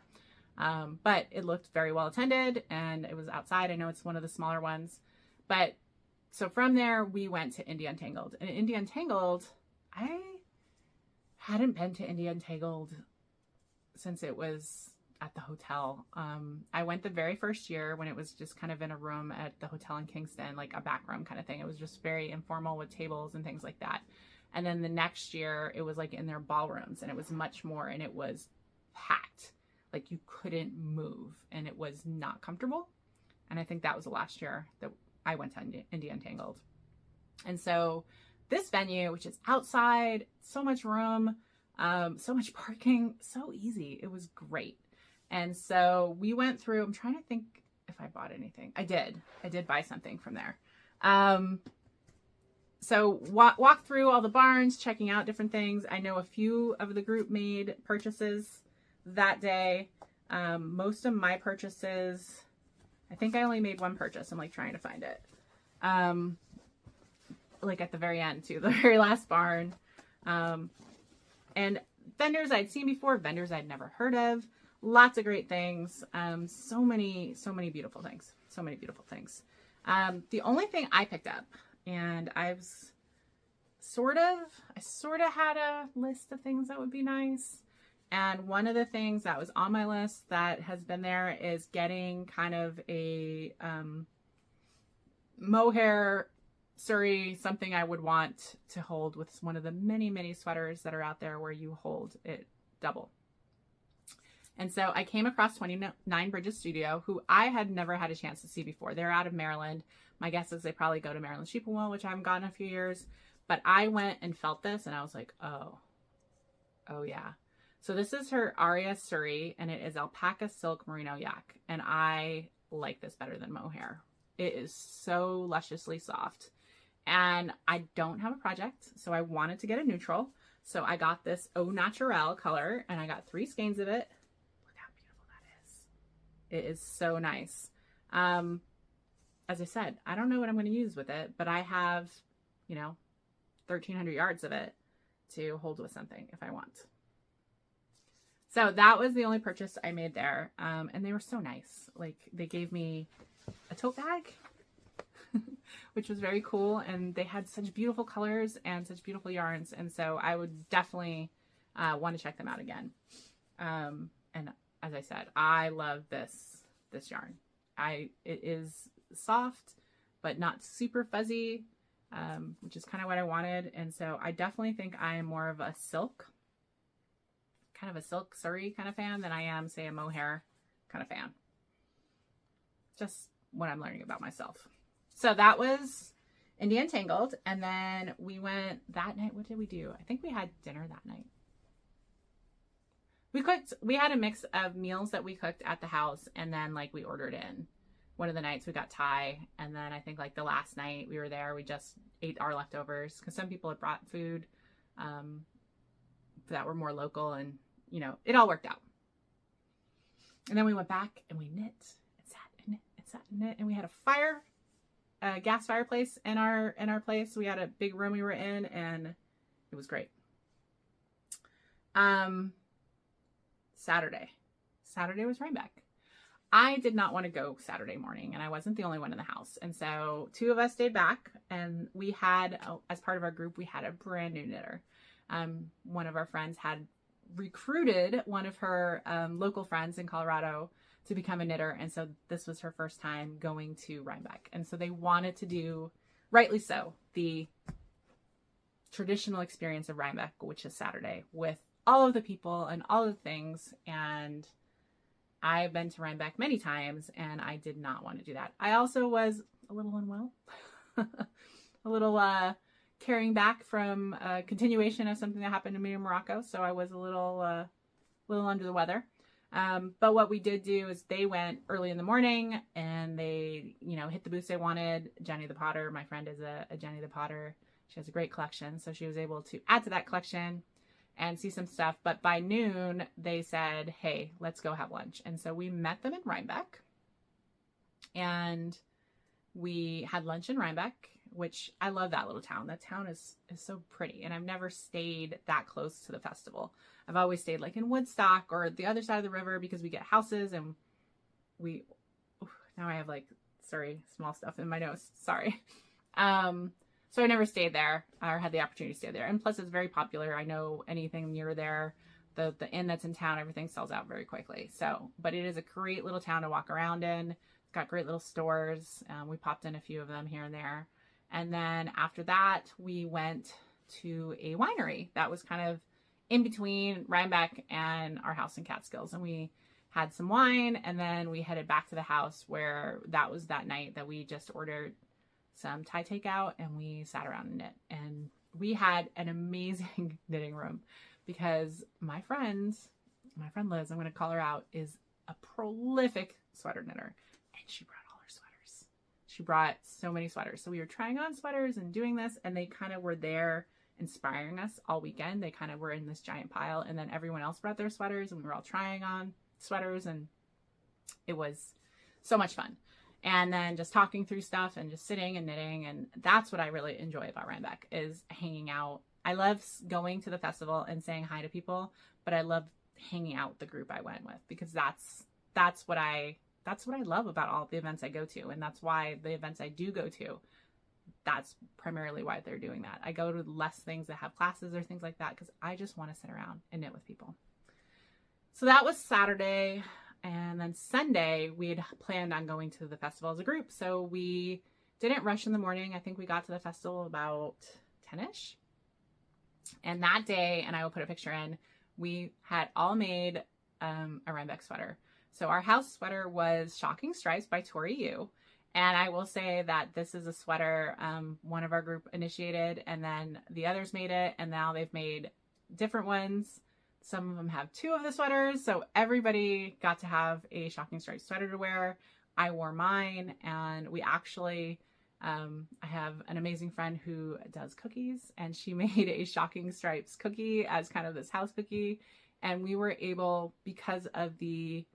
But it looked very well attended and it was outside. I know it's one of the smaller ones, but so from there we went to Indie Untangled. And Indie Untangled, I hadn't been to Indie Untangled since it was at the hotel. I went the very first year when it was just kind of in a room at the hotel in Kingston, like a back room kind of thing. It was just very informal with tables and things like that. And then the next year it was like in their ballrooms and it was much more, and it was packed. Like you couldn't move and it was not comfortable. And I think that was the last year that I went to Indie Untangled. And so this venue, which is outside, so much room, so much parking, so easy. It was great. And so we went through, I'm trying to think if I bought anything. I did buy something from there. So walk through all the barns, checking out different things. I know a few of the group made purchases that day. Most of my purchases, I think I only made one purchase. I'm like trying to find it. Like at the very end too, the very last barn. And vendors I'd seen before, vendors I'd never heard of. Lots of great things. So many beautiful things. So many beautiful things. The only thing I picked up, and I sort of had a list of things that would be nice. And one of the things that was on my list that has been there is getting kind of a mohair Surrey, something I would want to hold with one of the many sweaters that are out there where you hold it double. And so I came across 29 Bridges Studio, who I had never had a chance to see before. They're out of Maryland. My guess is they probably go to Maryland Sheep and Wool, which I haven't gotten in a few years. But I went and felt this and I was like, oh yeah. So this is her Aria Surrey, and it is alpaca silk merino yak. And I like this better than mohair. It is so lusciously soft. And I don't have a project, so I wanted to get a neutral. So I got this Au Naturel color, and I got 3 skeins of it. Look how beautiful that is. It is so nice. As I said, I don't know what I'm going to use with it, but I have, 1,300 yards of it to hold with something if I want. So that was the only purchase I made there. And they were so nice. Like they gave me a tote bag, which was very cool. And they had such beautiful colors and such beautiful yarns. And so I would definitely want to check them out again. And as I said, I love this yarn. It is soft, but not super fuzzy, which is kind of what I wanted. And so I definitely think I am more of a silk Surrey kind of fan than I am, say, a mohair kind of fan. Just what I'm learning about myself. So that was Indie Untangled. And then we went that night. What did we do? I think we had dinner that night. We had a mix of meals that we cooked at the house, and then like we ordered in. One of the nights we got Thai, and then I think like the last night we were there, we just ate our leftovers because some people had brought food that were more local, and it all worked out. And then we went back and we knit and sat and knit, and we had a gas fireplace in our place. We had a big room we were in, and it was great. Saturday was Rhinebeck. I did not want to go Saturday morning, and I wasn't the only one in the house. And so 2 of us stayed back, and we had, as part of our group, we had a brand new knitter. One of our friends had recruited one of her local friends in Colorado to become a knitter. And so this was her first time going to Rhinebeck. And so they wanted to do, rightly so, the traditional experience of Rhinebeck, which is Saturday, with all of the people and all of the things. And I've been to Rhinebeck many times, and I did not want to do that. I also was a little unwell, a little carrying back from a continuation of something that happened to me in Morocco. So I was a little under the weather. But what we did do is they went early in the morning and they, hit the booths they wanted. Jenny the Potter, my friend, is a Jenny the Potter. She has a great collection. So she was able to add to that collection and see some stuff. But by noon, they said, hey, let's go have lunch. And so we met them in Rhinebeck. And we had lunch in Rhinebeck, which I love that little town. That town is so pretty. And I've never stayed that close to the festival. I've always stayed like in Woodstock or the other side of the river because we get houses and now I have small stuff in my nose. Sorry. So I never stayed there or had the opportunity to stay there. And plus it's very popular. I know anything near there, the inn that's in town, everything sells out very quickly. So, but it is a great little town to walk around in. It's got great little stores. We popped in a few of them here and there. And then after that, we went to a winery that was kind of in between Rhinebeck and our house in Catskills. And we had some wine, and then we headed back to the house where that was that night that we just ordered some Thai takeout and we sat around and knit. And we had an amazing knitting room because my friend Liz, I'm going to call her out, is a prolific sweater knitter. And she brought all her sweaters. She brought so many sweaters. So we were trying on sweaters and doing this, and they kind of were there inspiring us all weekend. They kind of were in this giant pile, and then everyone else brought their sweaters and we were all trying on sweaters, and it was so much fun. And then just talking through stuff and just sitting and knitting. And that's what I really enjoy about Rhinebeck, is hanging out. I love going to the festival and saying hi to people, but I love hanging out with the group I went with, because that's what I love about all the events I go to. And that's why the events I do go to, that's primarily why they're doing that. I go to less things that have classes or things like that because I just want to sit around and knit with people. So that was Saturday. And then Sunday, we had planned on going to the festival as a group. So we didn't rush in the morning. I think we got to the festival about 10-ish. And that day, and I will put a picture in, we had all made a Rhinebeck sweater. So our house sweater was Shocking Stripes by Tori Yu. And I will say that this is a sweater one of our group initiated, and then the others made it, and now they've made different ones. Some of them have 2 of the sweaters, so everybody got to have a Shocking Stripes sweater to wear. I wore mine, and we actually, I have an amazing friend who does cookies, and she made a Shocking Stripes cookie as kind of this house cookie, and we were able, because of the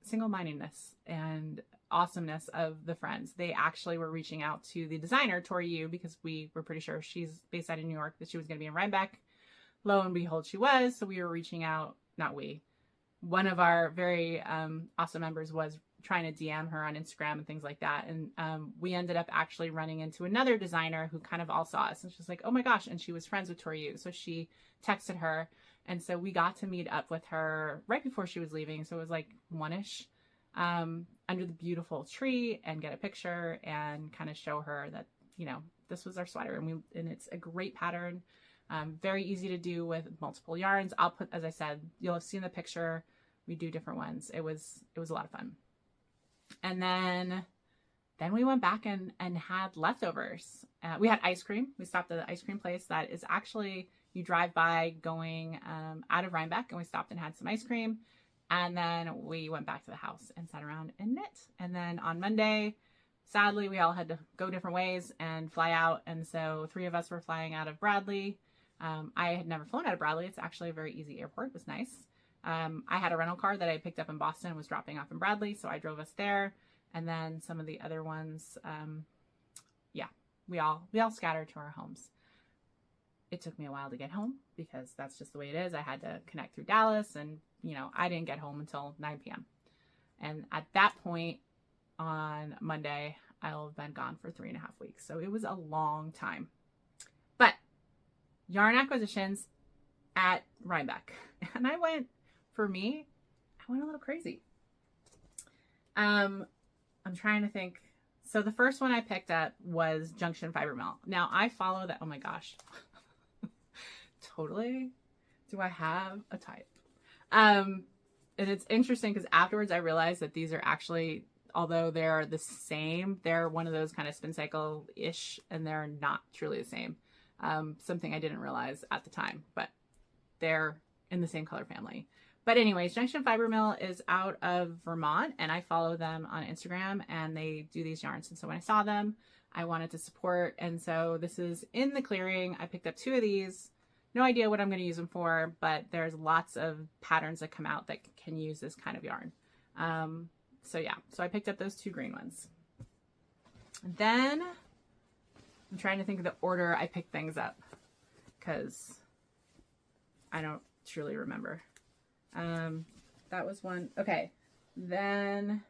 single-mindedness and awesomeness of the friends, they actually were reaching out to the designer, Tori Yu, because we were pretty sure she's based out in New York, that she was going to be in Rhinebeck. Lo and behold, she was. So we were reaching out, one of our very awesome members was trying to DM her on Instagram and things like that. And we ended up actually running into another designer who kind of all saw us, and she's like, oh my gosh. And she was friends with Tori Yu. So she texted her. And so we got to meet up with her right before she was leaving. So it was like 1-ish under the beautiful tree, and get a picture and kind of show her that, this was our sweater, and it's a great pattern. Very easy to do with multiple yarns. I'll put, as I said, you'll have seen the picture. We do different ones. It was a lot of fun. And then we went back and had leftovers. We had ice cream. We stopped at the ice cream place that is actually, you drive by going out of Rhinebeck, and we stopped and had some ice cream. And then we went back to the house and sat around and knit. And then on Monday, sadly, we all had to go different ways and fly out. And so 3 of us were flying out of Bradley. I had never flown out of Bradley. It's actually a very easy airport. It was nice. I had a rental car that I picked up in Boston and was dropping off in Bradley, so I drove us there. And then some of the other ones, we all scattered to our homes. It took me a while to get home because that's just the way it is. I had to connect through Dallas, and I didn't get home until 9 p.m. And at that point on Monday, I'll have been gone for 3.5 weeks. So it was a long time. But yarn acquisitions at Rhinebeck. And I went a little crazy. I'm trying to think So the first one I picked up was Junction Fiber Mill. Now I follow that. Oh my gosh. Totally. Do I have a type? And it's interesting because afterwards I realized that these are actually, although they're the same, they're one of those kind of spin cycle-ish, and they're not truly the same. Something I didn't realize at the time, but they're in the same color family. But anyways, Junction Fiber Mill is out of Vermont, and I follow them on Instagram, and they do these yarns. And so when I saw them, I wanted to support. And so this is in the clearing. I picked up 2 of these. No idea what I'm going to use them for, but there's lots of patterns that come out that can use this kind of yarn. So yeah, so I picked up those 2 green ones. Then I'm trying to think of the order I picked things up because I don't truly remember. That was one. Okay. Then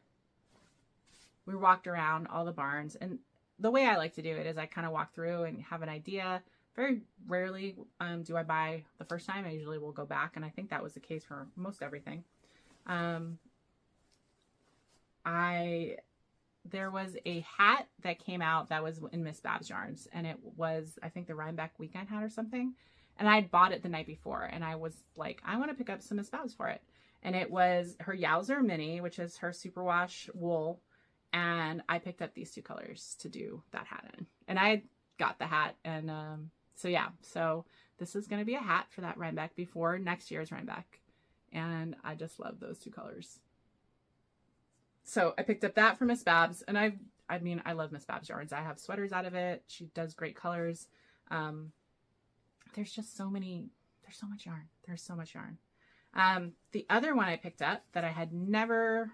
we walked around all the barns, and the way I like to do it is I kind of walk through and have an idea. Very rarely do I buy the first time. I usually will go back, and I think that was the case for most everything. There was a hat that came out that was in Miss Babs Yarns, and it was, I think, the Rhinebeck weekend hat or something. And I had bought it the night before, and I was like, I want to pick up some Miss Babs for it. And it was her Yowzer Mini, which is her superwash wool. And I picked up these 2 colors to do that hat in. And I got the hat. And so yeah, so this is going to be a hat for that Rhinebeck before next year's Rhinebeck. And I just love those 2 colors. So I picked up that for Miss Babs. And I mean, I love Miss Babs yarns. I have sweaters out of it. She does great colors. There's just so many, there's so much yarn. There's so much yarn. The other one I picked up that I had never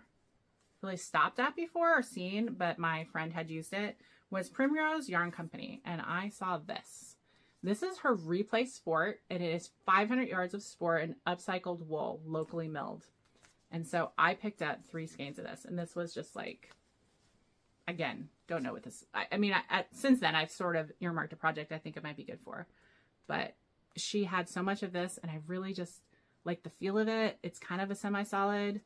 really stopped at before or seen, but my friend had used it, was Primrose Yarn Company. And I saw this. This is her Replay Sport, and it is 500 yards of sport and upcycled wool, locally milled. And so I picked up 3 skeins of this, and this was just like, again, don't know what this, I mean, since then I've sort of earmarked a project I think it might be good for. But she had so much of this, and I really just like the feel of it. It's kind of a semi-solid.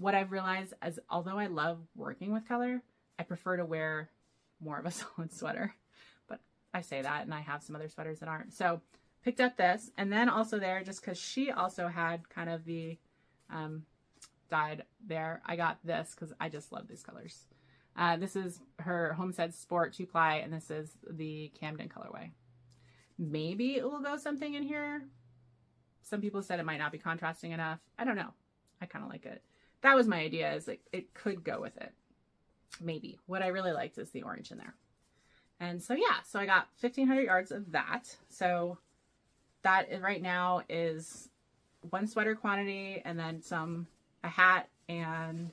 What I've realized is, although I love working with color, I prefer to wear more of a solid sweater. But I say that, and I have some other sweaters that aren't. So picked up this, and then also there, just because she also had kind of the dyed there, I got this because I just love these colors. This is her Homestead Sport 2-ply, and this is the Camden colorway. Maybe it will go something in here. Some people said it might not be contrasting enough. I don't know. I kind of like it. That was my idea, is like it could go with it. Maybe. What I really liked is the orange in there. And so yeah, so I got 1,500 yards of that. So that right now is 1 sweater quantity, and then a hat, and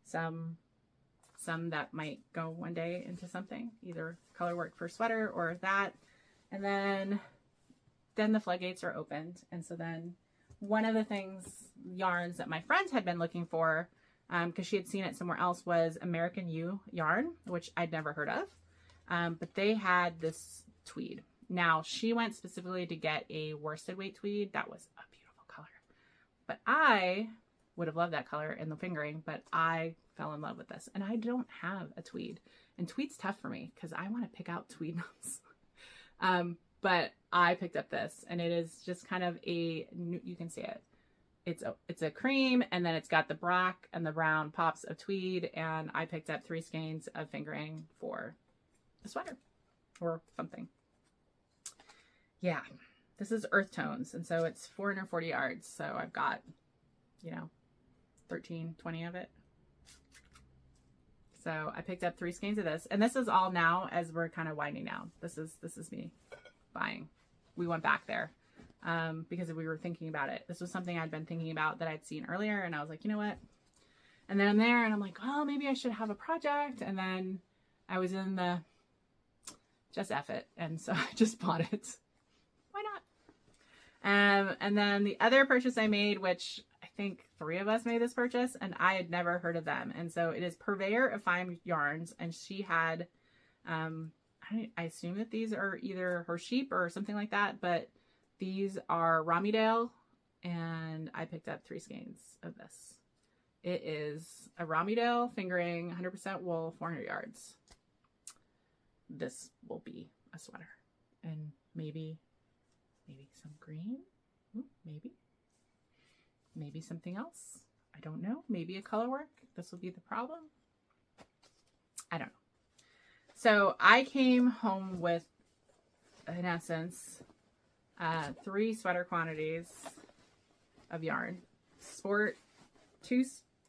some that might go one day into something, either color work for sweater or that. And then the floodgates are opened. And so then one of the yarns that my friend had been looking for, because she had seen it somewhere else, was American U yarn, which I'd never heard of. But they had this tweed. Now, she went specifically to get a worsted weight tweed. That was a beautiful color. But I would have loved that color in the fingering, but I fell in love with this. And I don't have a tweed. And tweed's tough for me because I want to pick out tweed knots. But I picked up this, and it is just kind of you can see it. It's a cream, and then it's got the black and the brown pops of tweed, and I picked up 3 skeins of fingering for a sweater or something. Yeah, this is earth tones, and so it's 440 yards. So I've got, 13, 20 of it. So I picked up 3 skeins of this, and this is all now as we're kind of winding down. This is me buying. We went back there because we were thinking about it. This was something I'd been thinking about that I'd seen earlier, and I was like, you know what? And then I'm there, and I'm like, well, maybe I should have a project. And then I was in the just F it, and so I just bought it. Why not? And then the other purchase I made, which I think 3 of us made this purchase, and I had never heard of them. And so it is Purveyor of Fine Yarns, and she had, I assume that these are either her sheep or something like that, but these are Rommeydale, and I picked up 3 skeins of this. It is a Ramidale fingering, 100% wool, 400 yards. This will be a sweater. And maybe some green. Maybe something else. I don't know. Maybe a color work. This will be the problem. I don't know. So I came home with, in essence, 3 sweater quantities of yarn.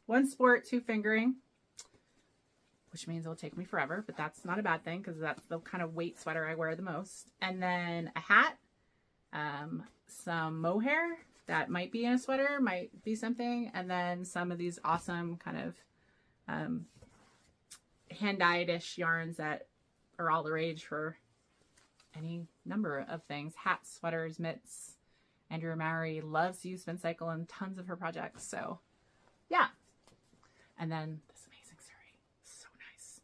One sport, 2 fingering, which means it'll take me forever, but that's not a bad thing because that's the kind of weight sweater I wear the most. And then a hat, some mohair that might be in a sweater, might be something, and then some of these awesome kind of hand-dyed-ish yarns that are all the rage for any number of things. Hats, sweaters, mitts. Andrea Mowry loves to use Spin Cycle in tons of her projects, so yeah. And then this amazing sari, so nice.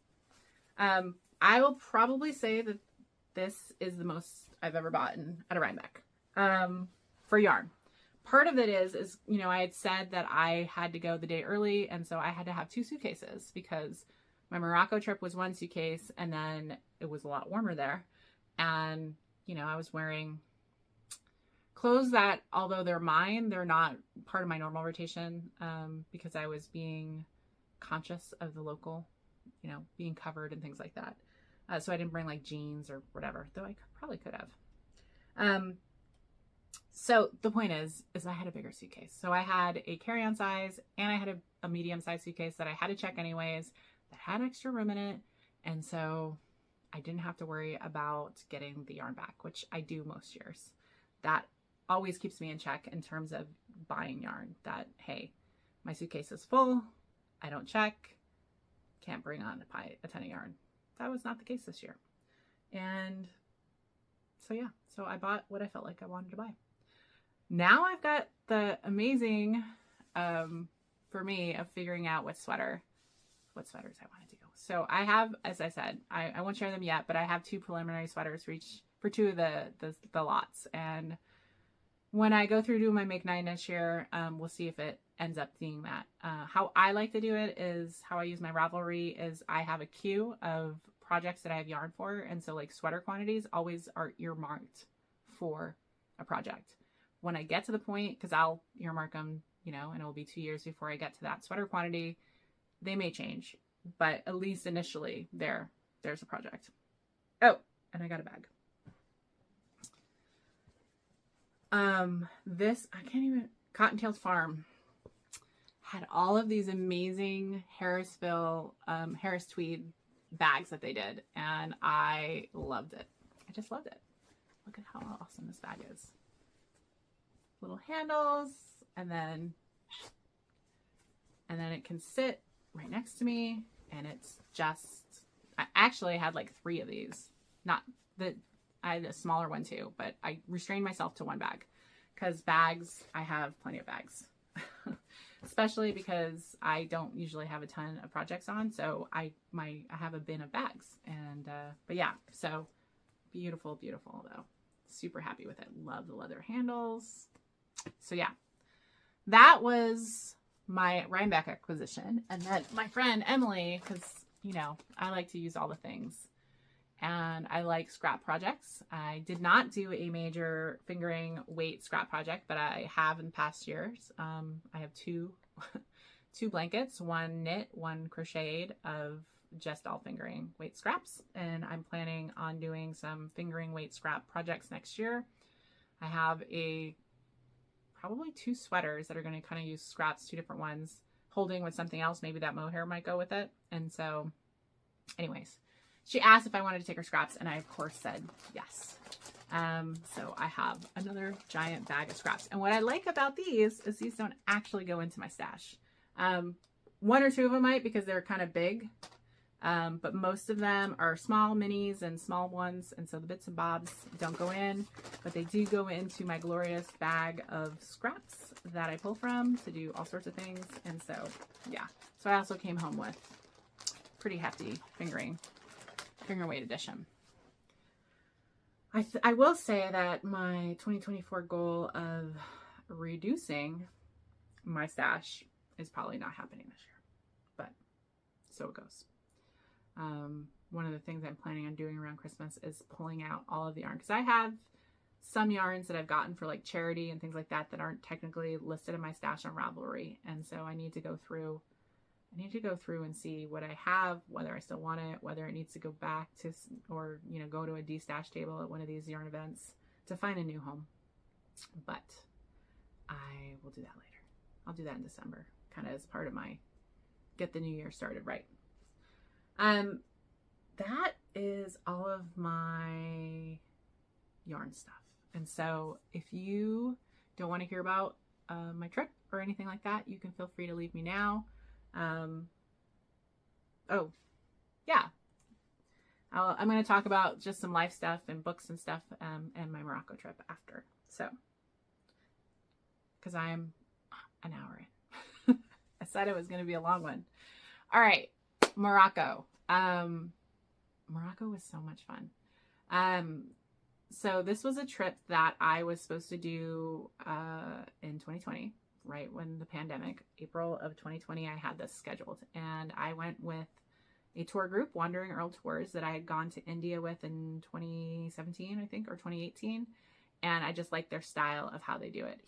I will probably say that this is the most I've ever bought at a Rhinebeck for yarn. Part of it is, you know, I had said that I had to go the day early, and so I had to have 2 suitcases because my Morocco trip was 1 suitcase, and then it was a lot warmer there. And, you know, I was wearing clothes that, although they're mine, they're not part of my normal rotation because I was being conscious of the local, you know, being covered and things like that. So I didn't bring like jeans or whatever, though I probably could have. So the point is I had a bigger suitcase. So I had a carry-on size and I had a medium-sized suitcase that I had to check anyways that had extra room in it. And so I didn't have to worry about getting the yarn back, which I do most years. That always keeps me in check in terms of buying yarn, that, hey, my suitcase is full, I don't check, can't bring on a ton of yarn. That was not the case this year. And so yeah, so I bought what I felt like I wanted to buy. Now I've got the amazing, for me, of figuring out what sweaters I want to do. So I have, as I said, I won't share them yet, but I have 2 preliminary sweaters for 2 of the lots. And when I go through doing my Make 9 this year, we'll see if it ends up being that. How I like to do it is, how I use my Ravelry is I have a queue of projects that I have yarn for. And so like sweater quantities always are earmarked for a project. When I get to the point, because I'll earmark them, you know, and it'll be 2 years before I get to that sweater quantity, they may change, but at least initially there's a project. Oh, and I got a bag. This, I can't even, Cottontails Farm had all of these amazing Harris tweed bags that they did, and I loved it. I just loved it. Look at how awesome this bag is. Little handles, and then it can sit right next to me, and it's just, I actually had like 3 of these. Not that I had a smaller one too, but I restrained myself to 1 bag because bags, I have plenty of bags, especially because I don't usually have a ton of projects on. So I have a bin of bags, and but yeah, so beautiful, beautiful though. Super happy with it. Love the leather handles. So yeah, that was my Rhinebeck acquisition. And then my friend Emily, because, you know, I like to use all the things and I like scrap projects. I did not do a major fingering weight scrap project, but I have in past years. I have two blankets, 1 knit, 1 crocheted of just all fingering weight scraps. And I'm planning on doing some fingering weight scrap projects next year. I have probably 2 sweaters that are going to kind of use scraps, 2 different ones, holding with something else. Maybe that mohair might go with it. And so anyways, she asked if I wanted to take her scraps, and I of course said yes. So I have another giant bag of scraps. And what I like about these is these don't actually go into my stash. 1 or 2 of them might, because they're kind of big. But most of them are small minis and small ones, and so the bits and bobs don't go in, but they do go into my glorious bag of scraps that I pull from to do all sorts of things. And so yeah, so I also came home with pretty hefty finger weight edition. I will say that my 2024 goal of reducing my stash is probably not happening this year, but so it goes. One of the things I'm planning on doing around Christmas is pulling out all of the yarn, because I have some yarns that I've gotten for like charity and things like that that aren't technically listed in my stash on Ravelry, and so I need to go through and see what I have, whether I still want it, whether it needs to go back to, or go to a de-stash table at one of these yarn events to find a new home. But I will do that later. I'll do that in December, kind of as part of my get the new year started right. That is all of my yarn stuff. And so if you don't want to hear about my trip or anything like that, you can feel free to leave me now. Oh yeah, I'm going to talk about just some life stuff and books and stuff, and my Morocco trip after. So, because I'm an hour in. I said it was going to be a long one. All right, Morocco. Morocco was so much fun. So this was a trip that I was supposed to do in 2020, right when the pandemic, April of 2020, I had this scheduled. And I went with a tour group, Wandering Earl Tours, that I had gone to India with in 2017, I think, or 2018. And I just like their style of how they do it.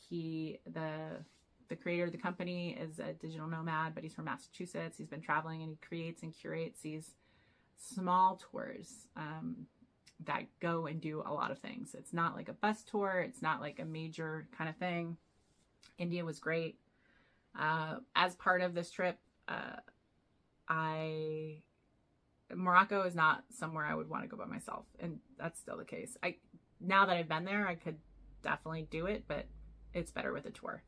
The creator of the company is a digital nomad, but he's from Massachusetts. He's been traveling, and he creates and curates these small tours that go and do a lot of things. It's not like a bus tour. It's not like a major kind of thing. India was great. As part of this trip, Morocco is not somewhere I would want to go by myself, and that's still the case. Now that I've been there, I could definitely do it, but it's better with a tour.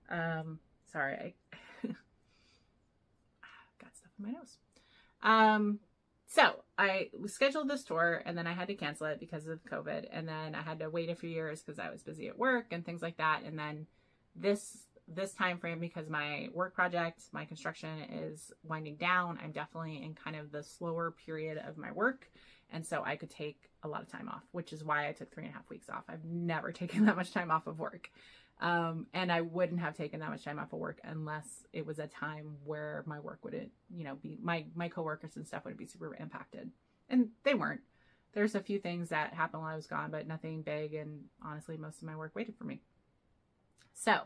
Sorry, I got stuff in my nose. So I scheduled this tour, and then I had to cancel it because of COVID, and then I had to wait a few years because I was busy at work and things like that. And then this time frame, because my work project, my construction is winding down, I'm definitely in kind of the slower period of my work, and so I could take a lot of time off, which is why I took 3.5 weeks off. I've never taken that much time off of work. And I wouldn't have taken that much time off of work unless it was a time where my work wouldn't, be, my coworkers and stuff wouldn't be super impacted. And they weren't. There's a few things that happened while I was gone, but nothing big. And honestly, most of my work waited for me. So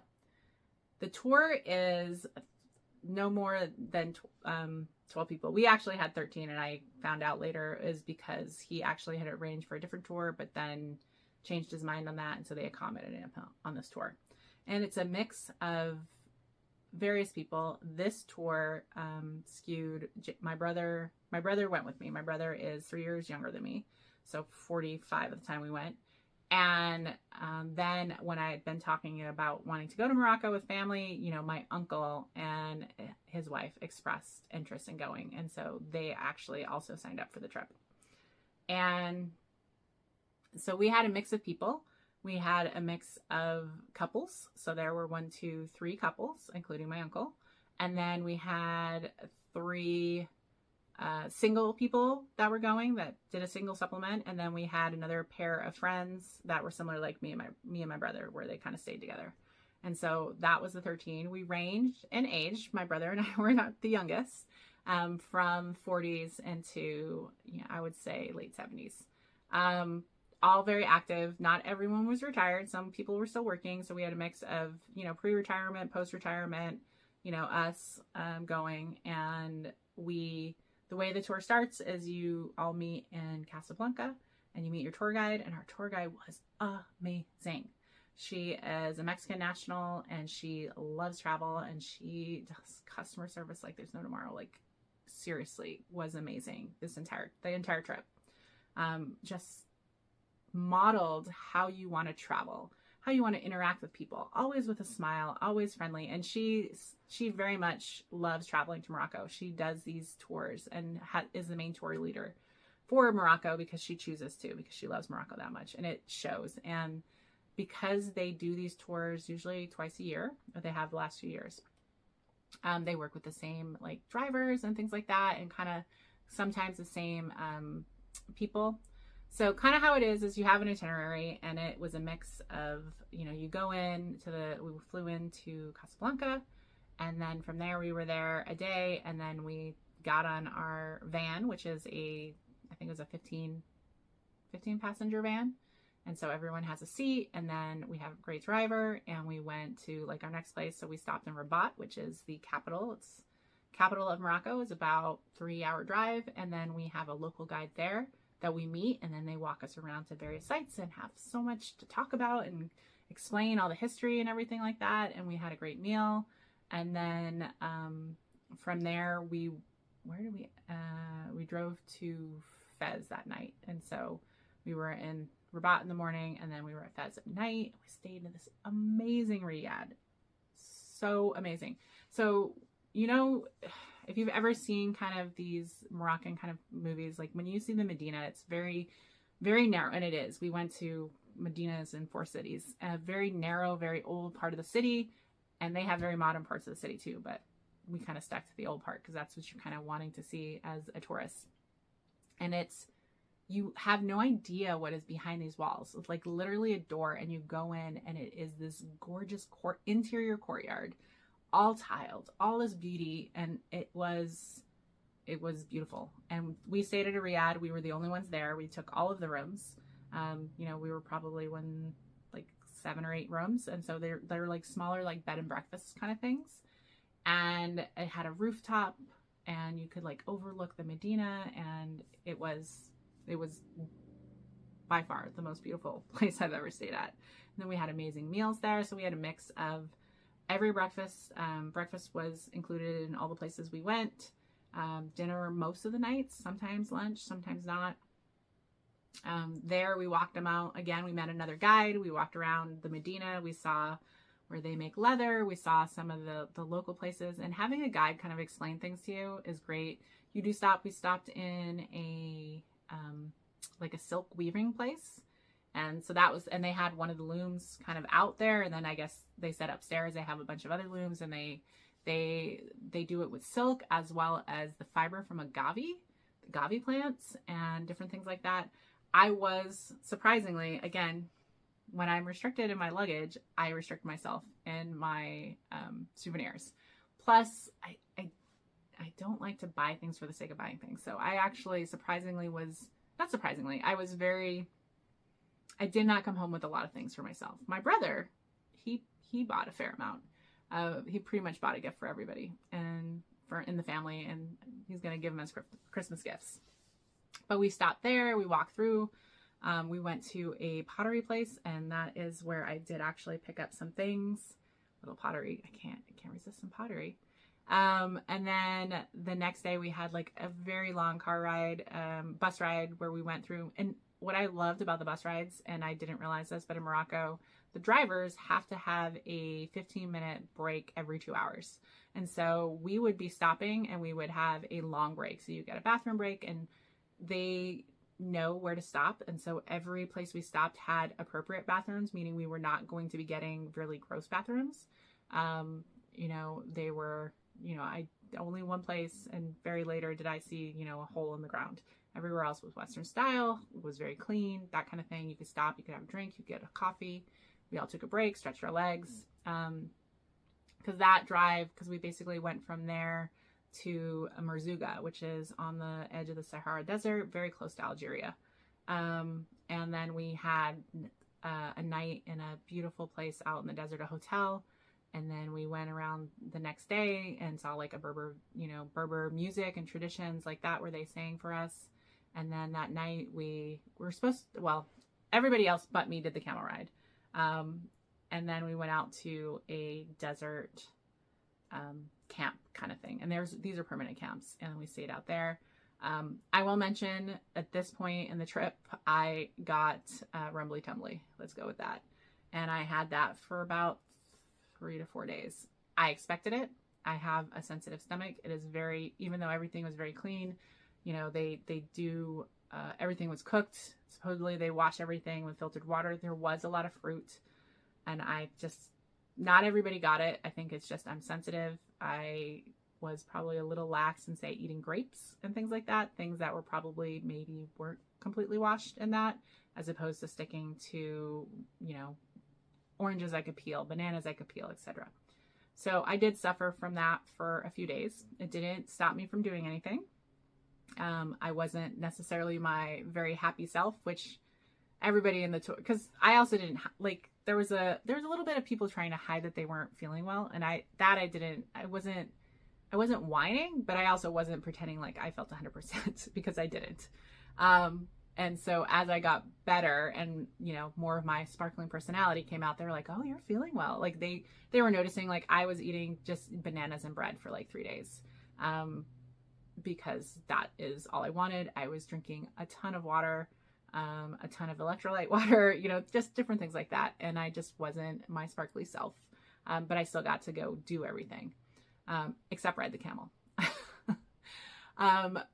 the tour is no more than 12 people. We actually had 13, and I found out later is because he actually had arranged for a different tour, but then changed his mind on that, and so they accommodated him on this tour. And it's a mix of various people. This tour skewed my brother. My brother went with me. My brother is 3 years younger than me, so 45 at the time we went. And then when I had been talking about wanting to go to Morocco with family, my uncle and his wife expressed interest in going, and so they actually also signed up for the trip. And so we had a mix of people. We had a mix of couples. So there were 1, 2, 3 couples, including my uncle. And then we had 3 single people that were going that did a single supplement. And then we had another pair of friends that were similar, like me and my brother, where they kind of stayed together. And so that was the 13. We ranged in age. My brother and I were not the youngest, from 40s into, I would say late 70s. All very active. Not everyone was retired. Some people were still working. So we had a mix of, pre-retirement, post-retirement, us going. And the way the tour starts is you all meet in Casablanca, and you meet your tour guide. And our tour guide was amazing. She is a Mexican national, and she loves travel, and she does customer service like there's no tomorrow. Like, seriously, was amazing the entire trip. Just modeled how you want to travel, how you want to interact with people, always with a smile, always friendly. And she very much loves traveling to Morocco. She does these tours and is the main tour leader for Morocco because she chooses to, because she loves Morocco that much, and it shows. And because they do these tours usually twice a year, or they have the last few years, they work with the same like drivers and things like that, and kind of sometimes the same people. So kind of how it is you have an itinerary, and it was a mix of, you go we flew into Casablanca, And then from there, we were there a day, and then we got on our van, which is I think it was a 15 passenger van. And so everyone has a seat, and then we have a great driver, and we went to like our next place. So we stopped in Rabat, which is the capital. It's capital of Morocco. Is about 3-hour drive. And then we have a local guide there that we meet, and then they walk us around to various sites and have so much to talk about and explain all the history and everything like that. And we had a great meal. And then from there, we drove to Fez that night. And so we were in Rabat in the morning, and then we were at Fez at night. We stayed in this amazing riad. So amazing. So, you know, if you've ever seen kind of these Moroccan kind of movies, like when you see the Medina, it's very, very narrow. And it is. We went to Medinas in 4 cities, a very narrow, very old part of the city. And they have very modern parts of the city too, but we kind of stuck to the old part because that's what you're kind of wanting to see as a tourist. And you have no idea what is behind these walls. It's like literally a door, and you go in, and it is this gorgeous interior courtyard, all tiled, all this beauty. And it was beautiful. And we stayed at a riad. We were the only ones there. We took all of the rooms. You know, we were probably 7 or 8 rooms, and so they're like smaller, like bed and breakfast kind of things. And it had a rooftop, and you could like overlook the Medina, and it was by far the most beautiful place I've ever stayed at. And then we had amazing meals there, so we had a mix of every breakfast. Breakfast was included in all the places we went. Dinner most of the nights, sometimes lunch, sometimes not. There we walked them out again. We met another guide. We walked around the Medina. We saw where they make leather. We saw some of the local places, and having a guide kind of explain things to you is great. You do stop. We stopped in a like a silk weaving place, and so and they had one of the looms kind of out there, and then I guess they said upstairs they have a bunch of other looms, and they do it with silk as well as the fiber from the agave plants and different things like that. I was surprisingly, again, when I'm restricted in my luggage, I restrict myself in my souvenirs. Plus, I don't like to buy things for the sake of buying things. So I actually I did not come home with a lot of things for myself. My brother, he bought a fair amount. He pretty much bought a gift for everybody and in the family, and he's going to give them as Christmas gifts. But we stopped there. We walked through. We went to a pottery place, and that is where I did actually pick up some things. Little pottery. I can't resist some pottery. And then the next day we had like a very long bus ride where we went through. And what I loved about the bus rides, and I didn't realize this, but in Morocco, the drivers have to have a 15-minute break every 2 hours. And so we would be stopping, and we would have a long break. So you get a bathroom break, and they know where to stop. And so every place we stopped had appropriate bathrooms, meaning we were not going to be getting really gross bathrooms. You know, they were, you know, only one place, and very later did I see, you know, a hole in the ground. Everywhere else was Western style. It was very clean, that kind of thing. You could stop, you could have a drink, you could get a coffee. We all took a break, stretched our legs. Because we basically went from there to Merzouga, which is on the edge of the Sahara Desert, very close to Algeria. And then we had a night in a beautiful place out in the desert, a hotel. And then we went around the next day and saw like a Berber music and traditions like that where they sang for us. And then that night everybody else but me did the camel ride. And then we went out to a desert camp kind of thing. And these are permanent camps, and we stayed out there. I will mention at this point in the trip, I got Rumbly Tumbly. Let's go with that. And I had that for about 3 to 4 days. I expected it. I have a sensitive stomach. It is even though everything was very clean, you know, they do, everything was cooked. Supposedly they wash everything with filtered water. There was a lot of fruit, and not everybody got it. I think it's just, I'm sensitive. I was probably a little lax in, say, eating grapes and things like that. Things that were probably maybe weren't completely washed in that, as opposed to sticking to, you know, oranges I could peel, bananas I could peel, etc. So I did suffer from that for a few days. It didn't stop me from doing anything. I wasn't necessarily my very happy self, which everybody in the tour, because I also didn't like, there was a little bit of people trying to hide that they weren't feeling well, and I wasn't whining, but I also wasn't pretending like I felt 100% because I didn't. And so as I got better and, you know, more of my sparkling personality came out, they were like, oh, you're feeling well. Like they were noticing, like, I was eating just bananas and bread for like 3 days. Because that is all I wanted. I was drinking a ton of water, a ton of electrolyte water, you know, just different things like that. And I just wasn't my sparkly self. But I still got to go do everything, except ride the camel.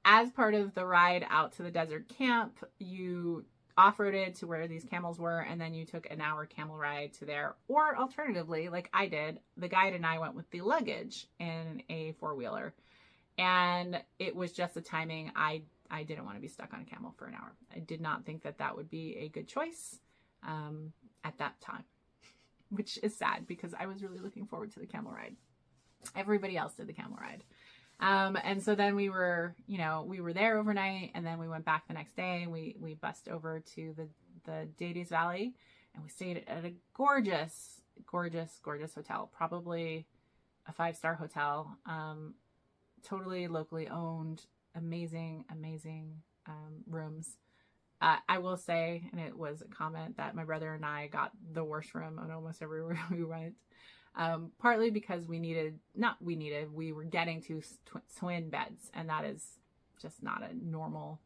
As part of the ride out to the desert camp, you off-roaded to where these camels were, and then you took an hour camel ride to there. Or alternatively, like I did, the guide and I went with the luggage in a four-wheeler. And it was just the timing. I didn't want to be stuck on a camel for an hour. I did not think that that would be a good choice at that time, which is sad because I was really looking forward to the camel ride. Everybody else did the camel ride. And so then we were there overnight, and then we went back the next day, and we bussed over to the Dades Valley, and we stayed at a gorgeous, gorgeous, gorgeous hotel, probably a 5-star hotel, totally locally owned, amazing, amazing, rooms. I will say, and it was a comment, that my brother and I got the worst room on almost everywhere we went. Partly because we were getting to twin beds, and that is just not a normal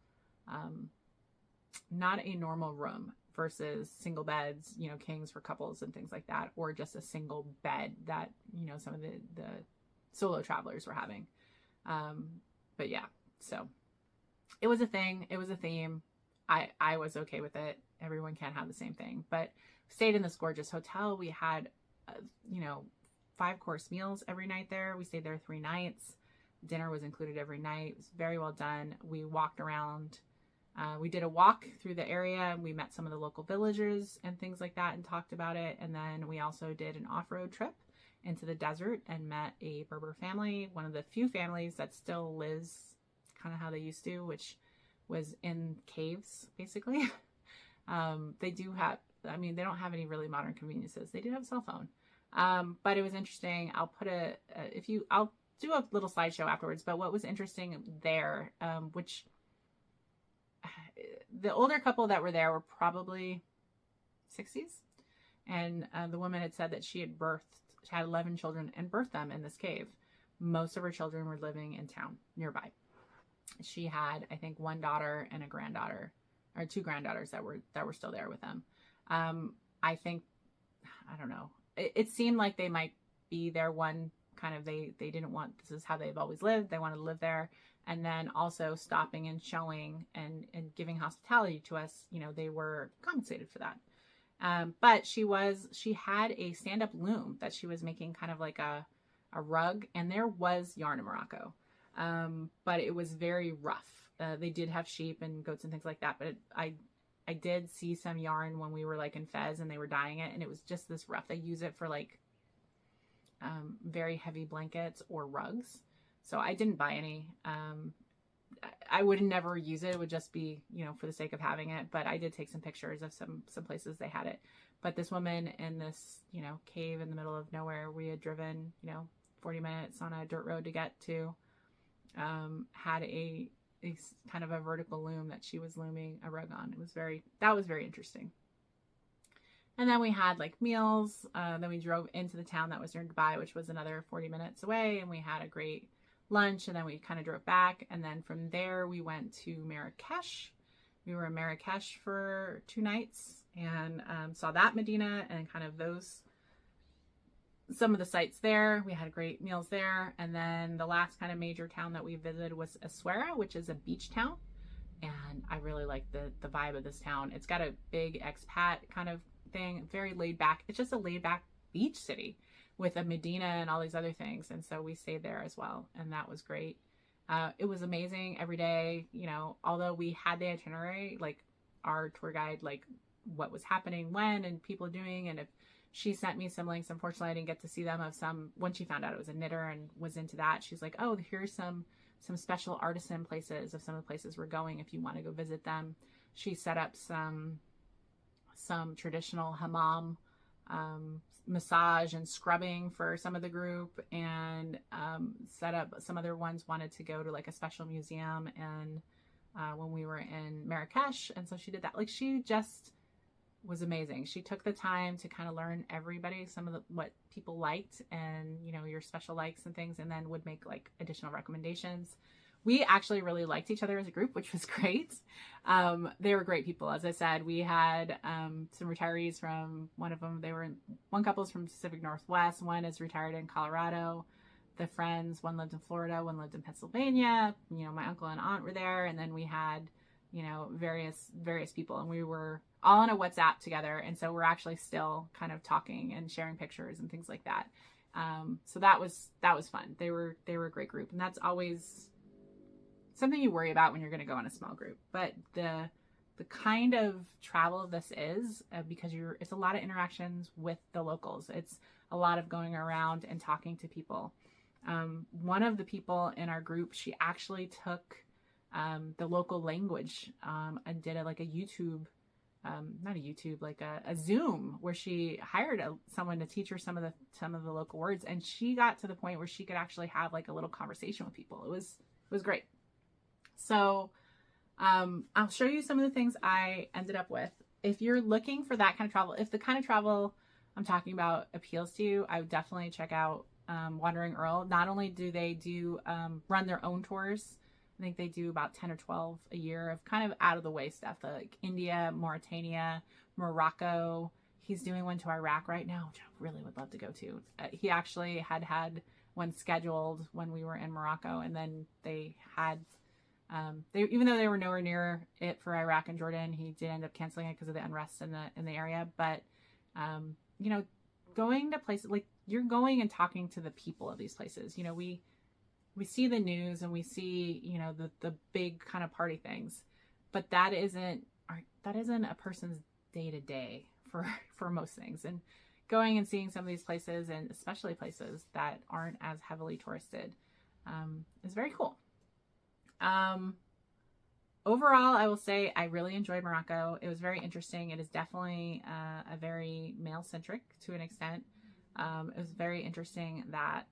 room versus single beds, you know, kings for couples and things like that, or just a single bed that, you know, some of the solo travelers were having. But yeah, so it was a thing. It was a theme. I was okay with it. Everyone can't have the same thing, but stayed in this gorgeous hotel. We had 5-course meals every night there. We stayed there 3 nights. Dinner was included every night. It was very well done. We walked around. We did a walk through the area. We met some of the local villagers and things like that and talked about it. And then we also did an off-road trip into the desert and met a Berber family, one of the few families that still lives kind of how they used to, which was in caves, basically. They don't have any really modern conveniences. They do have a cell phone. But it was interesting. I'll do a little slideshow afterwards, but what was interesting there, which the older couple that were there were probably 60s. And, the woman had said that she had 11 children and birthed them in this cave. Most of her children were living in town nearby. She had, I think, 1 daughter and a granddaughter, or 2 granddaughters that were still there with them. I don't know. It seemed like they might be there one kind of, they didn't want, this is how they've always lived. They wanted to live there. And then also stopping and showing and giving hospitality to us, you know, they were compensated for that. But she had a stand-up loom that she was making kind of like a rug, and there was yarn in Morocco. But it was very rough. They did have sheep and goats and things like that, but I did see some yarn when we were like in Fez and they were dyeing it, and it was just this rough. They use it for like very heavy blankets or rugs. So I didn't buy any. I would never use it. It would just be, you know, for the sake of having it. But I did take some pictures of some places they had it. But this woman in this, you know, cave in the middle of nowhere, we had driven, you know, 40 minutes on a dirt road to get to, had a kind of a vertical loom that she was looming a rug on. That was very interesting. And then we had like meals. Then we drove into the town that was nearby, which was another 40 minutes away. And we had a great lunch, and then we kind of drove back. And then from there, we went to Marrakesh. We were in Marrakesh for 2 nights and saw that Medina and kind of some of the sites there. We had great meals there. And then the last kind of major town that we visited was Essaouira, which is a beach town. And I really like the vibe of this town. It's got a big expat kind of thing, very laid back. It's just a laid back beach city with a Medina and all these other things. And so we stayed there as well. And that was great. It was amazing every day, you know, although we had the itinerary, like our tour guide, like what was happening when and people doing, and if She sent me some links. Unfortunately, I didn't get to see them of some, when she found out it was a knitter and was into that, she's like, oh, here's some special artisan places of some of the places we're going if you want to go visit them. She set up some traditional hammam massage and scrubbing for some of the group, and set up some other ones wanted to go to like a special museum and when we were in Marrakesh, and so she did that. Like, she just was amazing. She took the time to kind of learn everybody, some of what people liked, and you know, your special likes and things, and then would make like additional recommendations. We actually really liked each other as a group, which was great. They were great people. As I said, we had some retirees from one of them. One couple's from Pacific Northwest. One is retired in Colorado. The friends, one lived in Florida, one lived in Pennsylvania. You know, my uncle and aunt were there. And then we had, you know, various people, and we were all on a WhatsApp together. And so we're actually still kind of talking and sharing pictures and things like that. So that was fun. They were a great group, and that's always something you worry about when you're going to go in a small group. But the kind of travel this is, because it's a lot of interactions with the locals. It's a lot of going around and talking to people. One of the people in our group, she actually took the local language and did like a YouTube, not a YouTube, like a Zoom, where she hired someone to teach her some of the local words, and she got to the point where she could actually have like a little conversation with people. It was great. So I'll show you some of the things I ended up with. If you're looking for that kind of travel, if the kind of travel I'm talking about appeals to you, I would definitely check out Wandering Earl. Not only do they run their own tours, I think they do about 10 or 12 a year of kind of out of the way stuff, like India, Mauritania, Morocco. He's doing one to Iraq right now, which I really would love to go to. He actually had one scheduled when we were in Morocco, and then they had even though they were nowhere near it for Iraq and Jordan, he did end up canceling it because of the unrest in the area. But you know, going to places like, you're going and talking to the people of these places. You know, we see the news and we see, you know, the big kind of party things, but that isn't a person's day to day for most things. And going and seeing some of these places, and especially places that aren't as heavily touristed, is very cool. Overall, I will say I really enjoyed Morocco. It was very interesting. It is definitely a very male-centric to an extent. It was very interesting that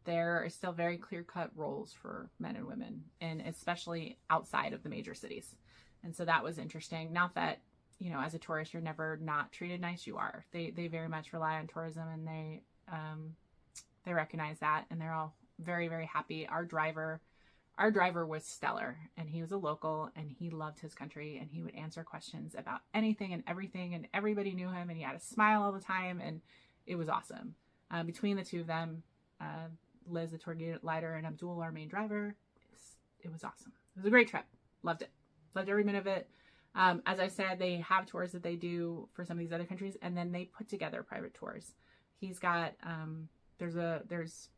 there are still very clear-cut roles for men and women, and especially outside of the major cities. And so that was interesting. Not that, you know, as a tourist, you're never not treated nice. You are. They very much rely on tourism, and they recognize that, and they're all very, very happy. Our driver was stellar, and he was a local, and he loved his country, and he would answer questions about anything and everything, and everybody knew him, and he had a smile all the time, and it was awesome. Between the two of them, Liz, the tour leader, and Abdul, our main driver, it was awesome. It was a great trip. Loved it. Loved every minute of it. As I said, they have tours that they do for some of these other countries, and then they put together private tours. He's got, there's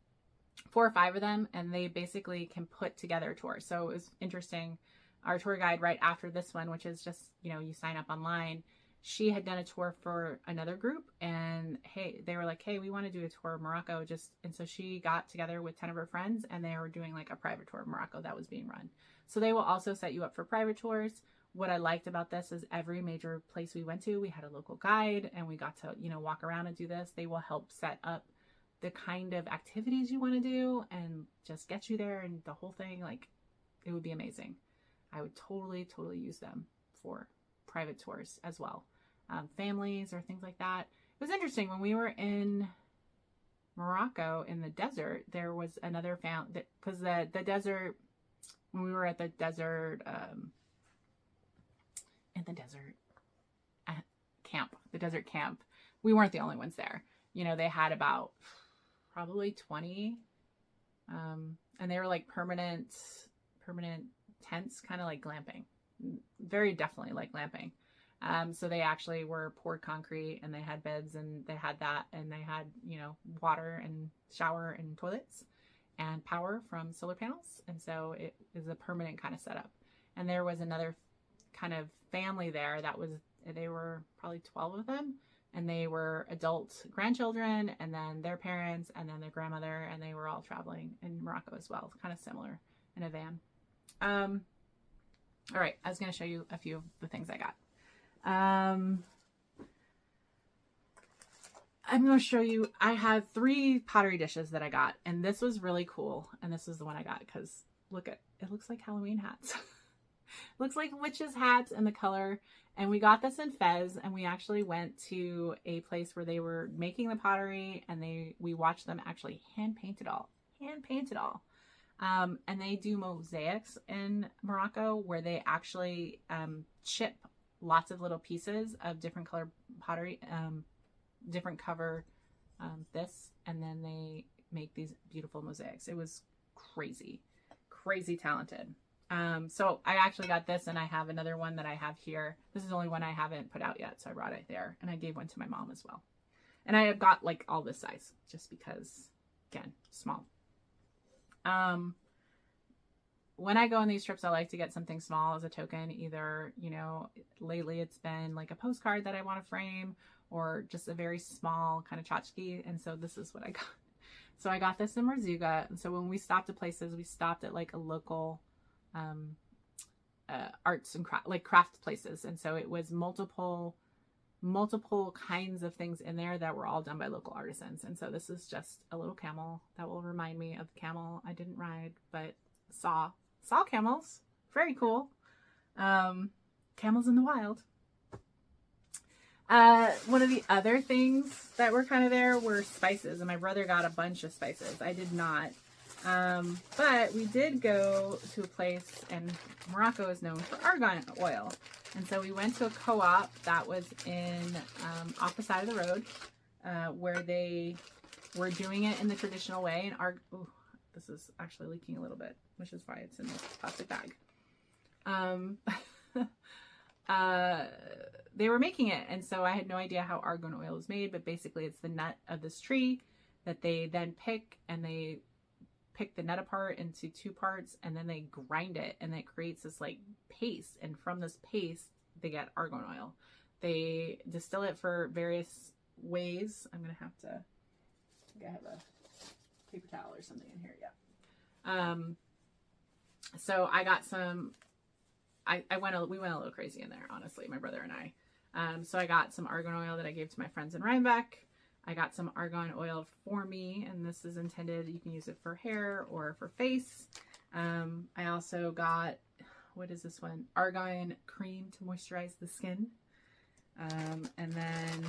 4 or 5 of them, and they basically can put together a tour. So it was interesting. Our tour guide right after this one, which is just, you know, you sign up online, she had done a tour for another group, and they were like, hey, we want to do a tour of Morocco. And so she got together with 10 of her friends, and they were doing like a private tour of Morocco that was being run. So they will also set you up for private tours. What I liked about this is every major place we went to, we had a local guide, and we got to, you know, walk around and do this. They will help set up the kind of activities you want to do and just get you there, and the whole thing. Like, it would be amazing. I would totally use them for private tours as well. Families or things like that. It was interesting when we were in Morocco in the desert, there was another family, because the desert, when we were at the desert, desert camp, we weren't the only ones there. You know, they had about probably 20, and they were like permanent tents, kind of like glamping, very definitely like glamping. So they actually were poured concrete, and they had beds, and they had that, and they had, you know, water and shower and toilets and power from solar panels. And so it is a permanent kind of setup. And there was another kind of family there that was They were probably 12 of them, and they were adult grandchildren, and then their parents, and then their grandmother, and they were all traveling in Morocco as well, kind of similar in a van. All right, I was going to show you a few of the things I got. I'm going to show you, I had 3 pottery dishes that I got, and this was really cool. And this is the one I got because look at, it looks like Halloween hats. Looks like witches' hats in the color. And we got this in Fez, and we actually went to a place where they were making the pottery, and we watched them actually hand paint it all. And they do mosaics in Morocco where they actually chip lots of little pieces of different color pottery, different cover this, and then they make these beautiful mosaics. It was crazy talented. So I actually got this, and I have another one that I have here. This is the only one I haven't put out yet, so I brought it there, and I gave one to my mom as well. And I have got like all this size just because, again, small. When I go on these trips, I like to get something small as a token. Either, you know, lately it's been like a postcard that I want to frame, or just a very small kind of tchotchke. And so this is what I got. So I got this in Merzouga. And so when we stopped at places, we stopped at like a local arts and craft places. And so it was multiple kinds of things in there that were all done by local artisans. And so this is just a little camel that will remind me of the camel I didn't ride, but saw camels. Very cool. Camels in the wild. One of the other things that were kind of there were spices, and my brother got a bunch of spices. I did not. But we did go to a place, and Morocco is known for argan oil. And so we went to a co-op that was in, off the side of the road, where they were doing it in the traditional way. And ooh, this is actually leaking a little bit, which is why it's in this plastic bag. They were making it, and so I had no idea how argan oil is made, but basically it's the nut of this tree that they then pick, and they pick the nut apart into 2 parts, and then they grind it, and it creates this like paste, and from this paste they get argan oil. They distill it for various ways. I'm gonna have to, I think I have a paper towel or something in here. Yeah. So I got some, we went a little crazy in there, honestly, my brother and I. So I got some argan oil that I gave to my friends in Rhinebeck. I got some argan oil for me, and this is intended, you can use it for hair or for face. I also got, what is this one? Argan cream to moisturize the skin. And then,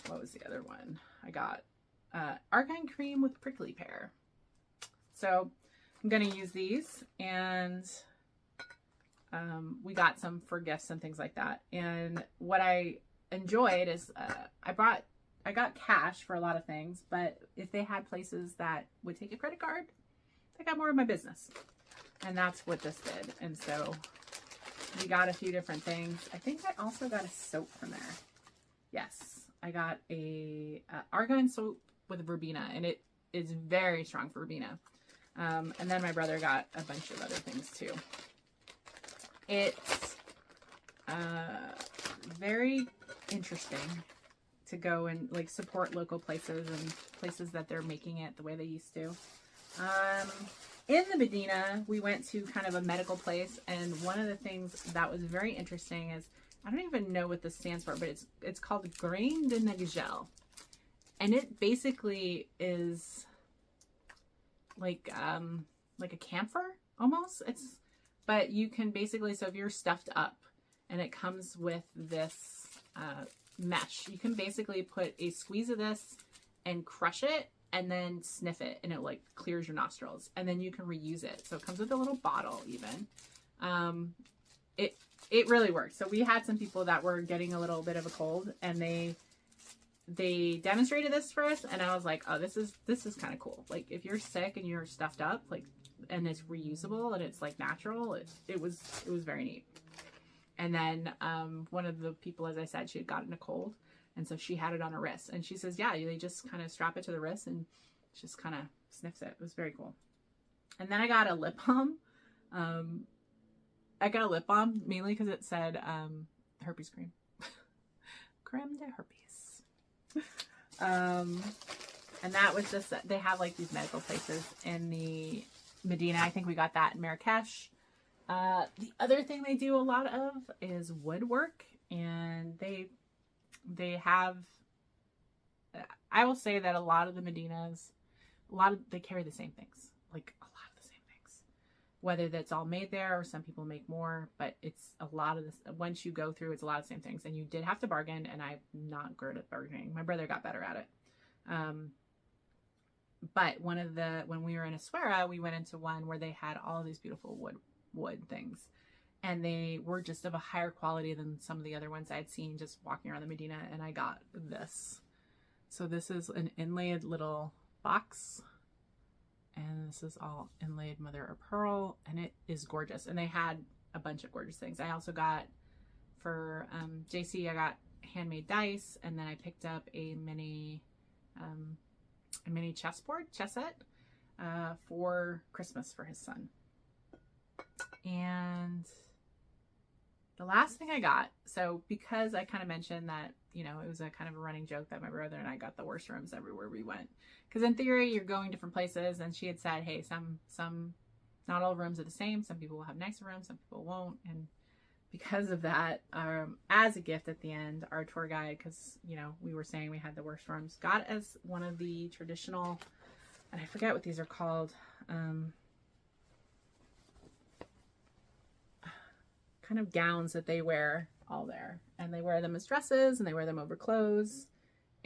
what was the other one? I got argan cream with prickly pear. So I'm going to use these, and we got some for gifts and things like that. And what I enjoyed is I got cash for a lot of things, but if they had places that would take a credit card, I got more of my business. And that's what this did. And so we got a few different things. I think I also got a soap from there. Yes, I got a argan soap with verbena, and it is very strong for verbena. And then my brother got a bunch of other things too. It's very interesting to go and like support local places and places that they're making it the way they used to. In the Medina, we went to kind of a medical place, and one of the things that was very interesting is, I don't even know what this stands for, but it's called Grain de Nagel. And it basically is like a camphor almost. But you can basically, so if you're stuffed up and it comes with this mesh, you can basically put a squeeze of this and crush it and then sniff it, and it like clears your nostrils, and then you can reuse it. So it comes with a little bottle even. It really works. So we had some people that were getting a little bit of a cold, and they demonstrated this for us, and I was like, oh, this is kind of cool. Like if you're sick and you're stuffed up, like, and it's reusable and it's like natural, it was very neat. And then one of the people, as I said, she had gotten a cold, and so she had it on her wrist, and she says, yeah, they just kind of strap it to the wrist and just kind of sniffs it. It was very cool. And then I got a lip balm. I got a lip balm mainly because it said herpes cream. Creme de herpes. And that was just, they have like these medical places in the Medina. I think we got that in Marrakesh. The other thing they do a lot of is woodwork, and they have, I will say that a lot of the Medinas, they carry the same things, like a lot of the same things, whether that's all made there or some people make more, but it's a lot of this. Once you go through, it's a lot of the same things, and you did have to bargain, and I'm not good at bargaining. My brother got better at it. But when we were in Essaouira, we went into one where they had all of these beautiful wood things, and they were just of a higher quality than some of the other ones I'd seen just walking around the Medina. And I got this. So this is an inlaid little box, and this is all inlaid mother of pearl, and it is gorgeous. And they had a bunch of gorgeous things. I also got for JC, I got handmade dice, and then I picked up a mini chessboard, chessette, for Christmas for his son. And the last thing I got, so because I kind of mentioned that, you know, it was a kind of a running joke that my brother and I got the worst rooms everywhere we went. Because in theory, you're going different places, and she had said, hey, not all rooms are the same. Some people will have nicer rooms, some people won't. And because of that, as a gift at the end, our tour guide, because, you know, we were saying we had the worst rooms, got us one of the traditional, and I forget what these are called, kind of gowns that they wear all there. And they wear them as dresses, and they wear them over clothes.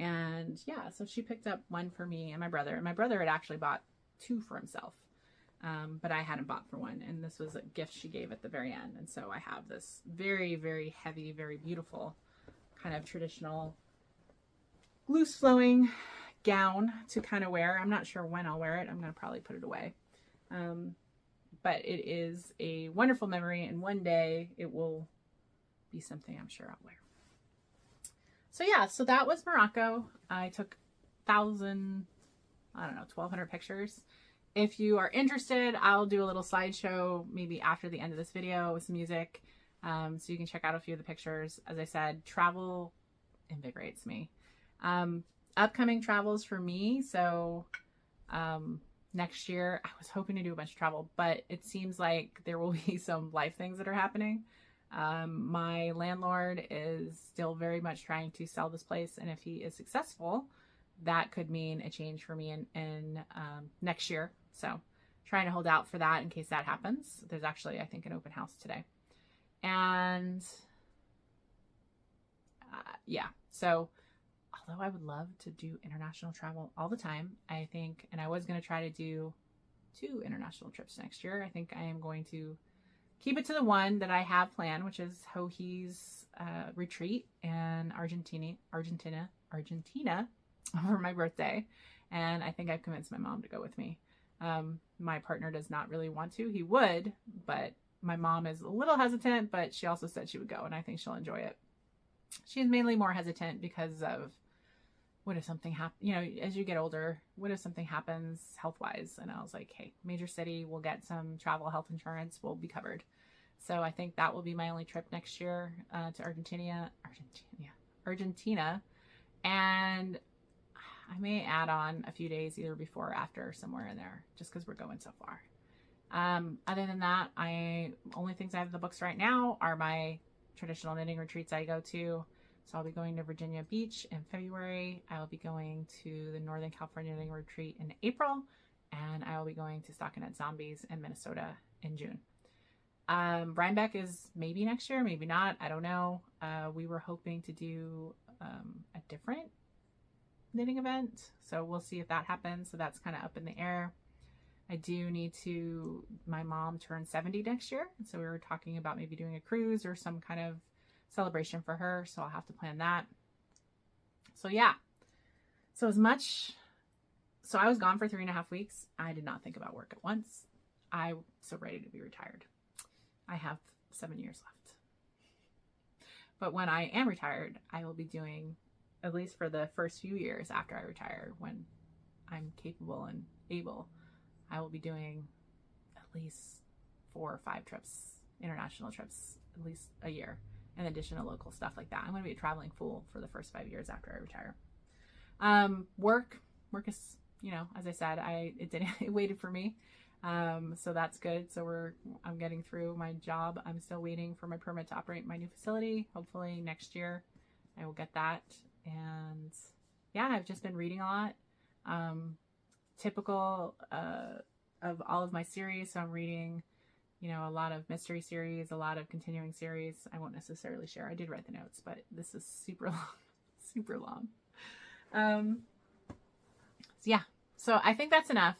And yeah, so she picked up one for me and my brother. And my brother had actually bought two for himself. But I hadn't bought for one, and this was a gift she gave at the very end. And so I have this very, very heavy, very beautiful kind of traditional loose flowing gown to kind of wear. I'm not sure when I'll wear it. I'm going to probably put it away. But it is a wonderful memory, and one day it will be something I'm sure I'll wear. So yeah, so that was Morocco. I took 1,200 pictures. If you are interested, I'll do a little slideshow maybe after the end of this video with some music, so you can check out a few of the pictures. As I said, travel invigorates me. Upcoming travels for me, so next year I was hoping to do a bunch of travel, but it seems like there will be some life things that are happening. My landlord is still very much trying to sell this place, and if he is successful, that could mean a change for me in next year. So trying to hold out for that in case that happens. There's actually, I think, an open house today. And yeah, so although I would love to do international travel all the time, I think, and I was going to try to do 2 international trips next year. I think I am going to keep it to the one that I have planned, which is Joji's retreat in Argentina over my birthday. And I think I've convinced my mom to go with me. My partner does not really want to. He would, but my mom is a little hesitant, but she also said she would go, and I think she'll enjoy it. She's mainly more hesitant because of what if something happens, you know, as you get older, what if something happens health-wise? And I was like, hey, major city, we'll get some travel health insurance, we'll be covered. So I think that will be my only trip next year to Argentina. And I may add on a few days either before or after, somewhere in there, just because we're going so far. Other than that, only things I have in the books right now are my traditional knitting retreats I go to. So I'll be going to Virginia Beach in February. I will be going to the Northern California Knitting Retreat in April. And I will be going to Stockinette Zombies in Minnesota in June. Rhinebeck is maybe next year, maybe not. I don't know. We were hoping to do a different knitting event. So we'll see if that happens. So that's kind of up in the air. I do need to, my mom turned 70 next year. So we were talking about maybe doing a cruise or some kind of celebration for her. So I'll have to plan that. So yeah. So I was gone for 3.5 weeks. I did not think about work at once. I'm so ready to be retired. I have 7 years left. But when I am retired, I will be doing, at least for the first few years after I retire, when I'm capable and able, I will be doing at least 4 or 5 trips international trips at least a year, in addition to local stuff like that. I'm going to be a traveling fool for the first 5 years after I retire. Work is, as I said, it waited for me. So that's good. So I'm getting through my job. I'm still waiting for my permit to operate my new facility. Hopefully next year I will get that. And yeah, I've just been reading a lot. Typical, of all of my series. So I'm reading, a lot of mystery series, a lot of continuing series. I won't necessarily share. I did write the notes, but this is super long, super long. Yeah, so I think that's enough.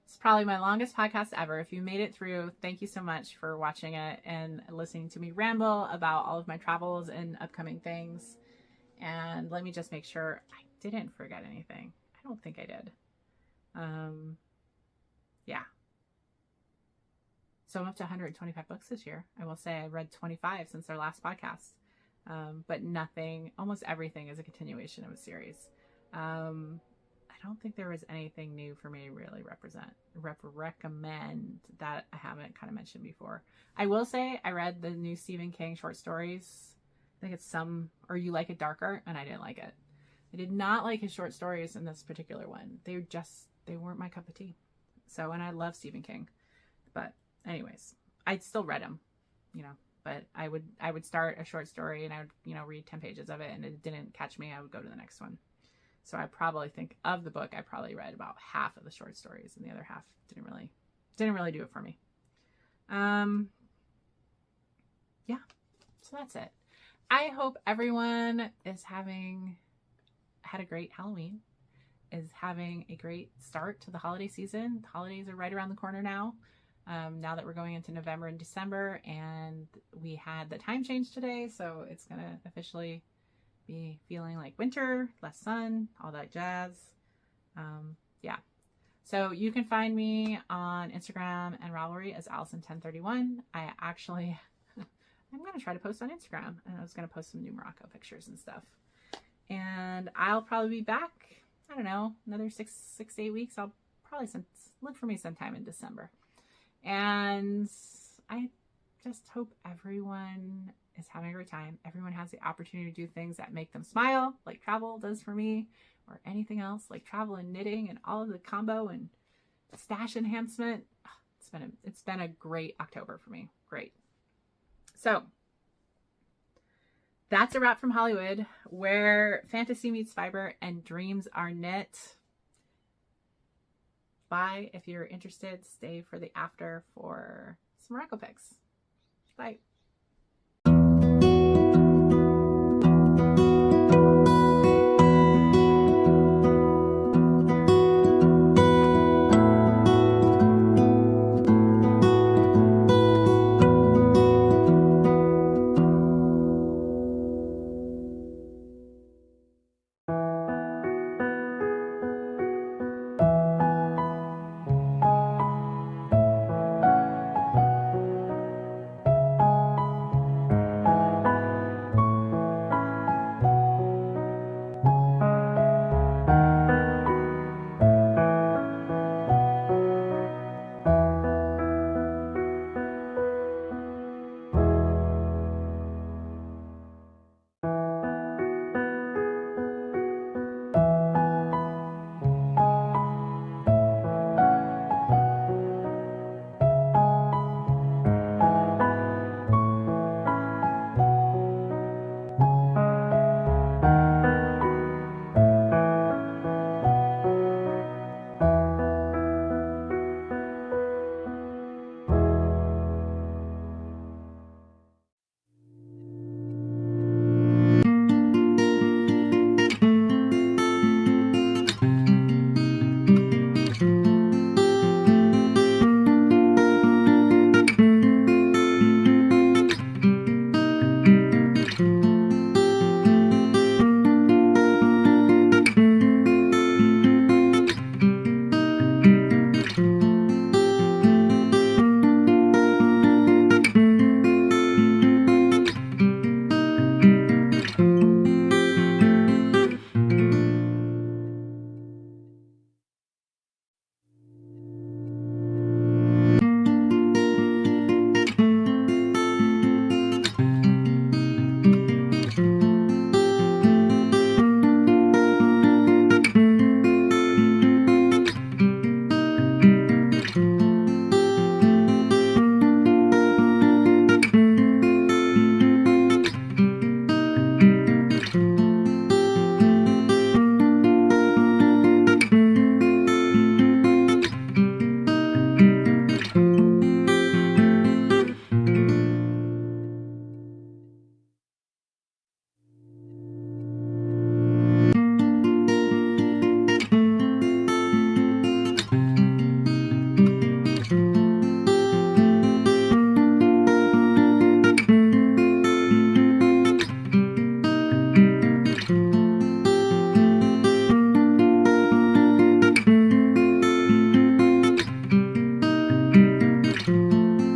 It's probably my longest podcast ever. If you made it through, thank you so much for watching it and listening to me ramble about all of my travels and upcoming things. And let me just make sure I didn't forget anything. I don't think I did. Yeah. So I'm up to 125 books this year. I will say I read 25 since our last podcast. But almost everything is a continuation of a series. I don't think there was anything new for me to really recommend that I haven't kind of mentioned before. I will say I read the new Stephen King short stories. I think it's Or You Like It Darker, and I didn't like it. I did not like his short stories in this particular one. They weren't my cup of tea. So, and I love Stephen King. But anyways, I still read him, but I would start a short story and I would, read 10 pages of it, and it didn't catch me. I would go to the next one. So I probably think of the book, I probably read about half of the short stories, and the other half didn't really do it for me. Yeah, so that's it. I hope everyone is had a great Halloween, is having a great start to the holiday season. The holidays are right around the corner now. Now that we're going into November and December, and we had the time change today, so it's going to officially be feeling like winter, less sun, all that jazz. Yeah. So you can find me on Instagram and Ravelry as Allison1031. I'm going to try to post on Instagram, and I was going to post some new Morocco pictures and stuff. And I'll probably be back, I don't know, another 6 to 8 weeks. I'll probably look for me sometime in December. And I just hope everyone is having a great time. Everyone has the opportunity to do things that make them smile, like travel does for me, or anything else, like travel and knitting and all of the combo and stash enhancement. It's been a great October for me. Great. So that's a wrap from Hollywood, where fantasy meets fiber and dreams are knit. Bye. If you're interested, stay for the after for some Morocco pics. Bye.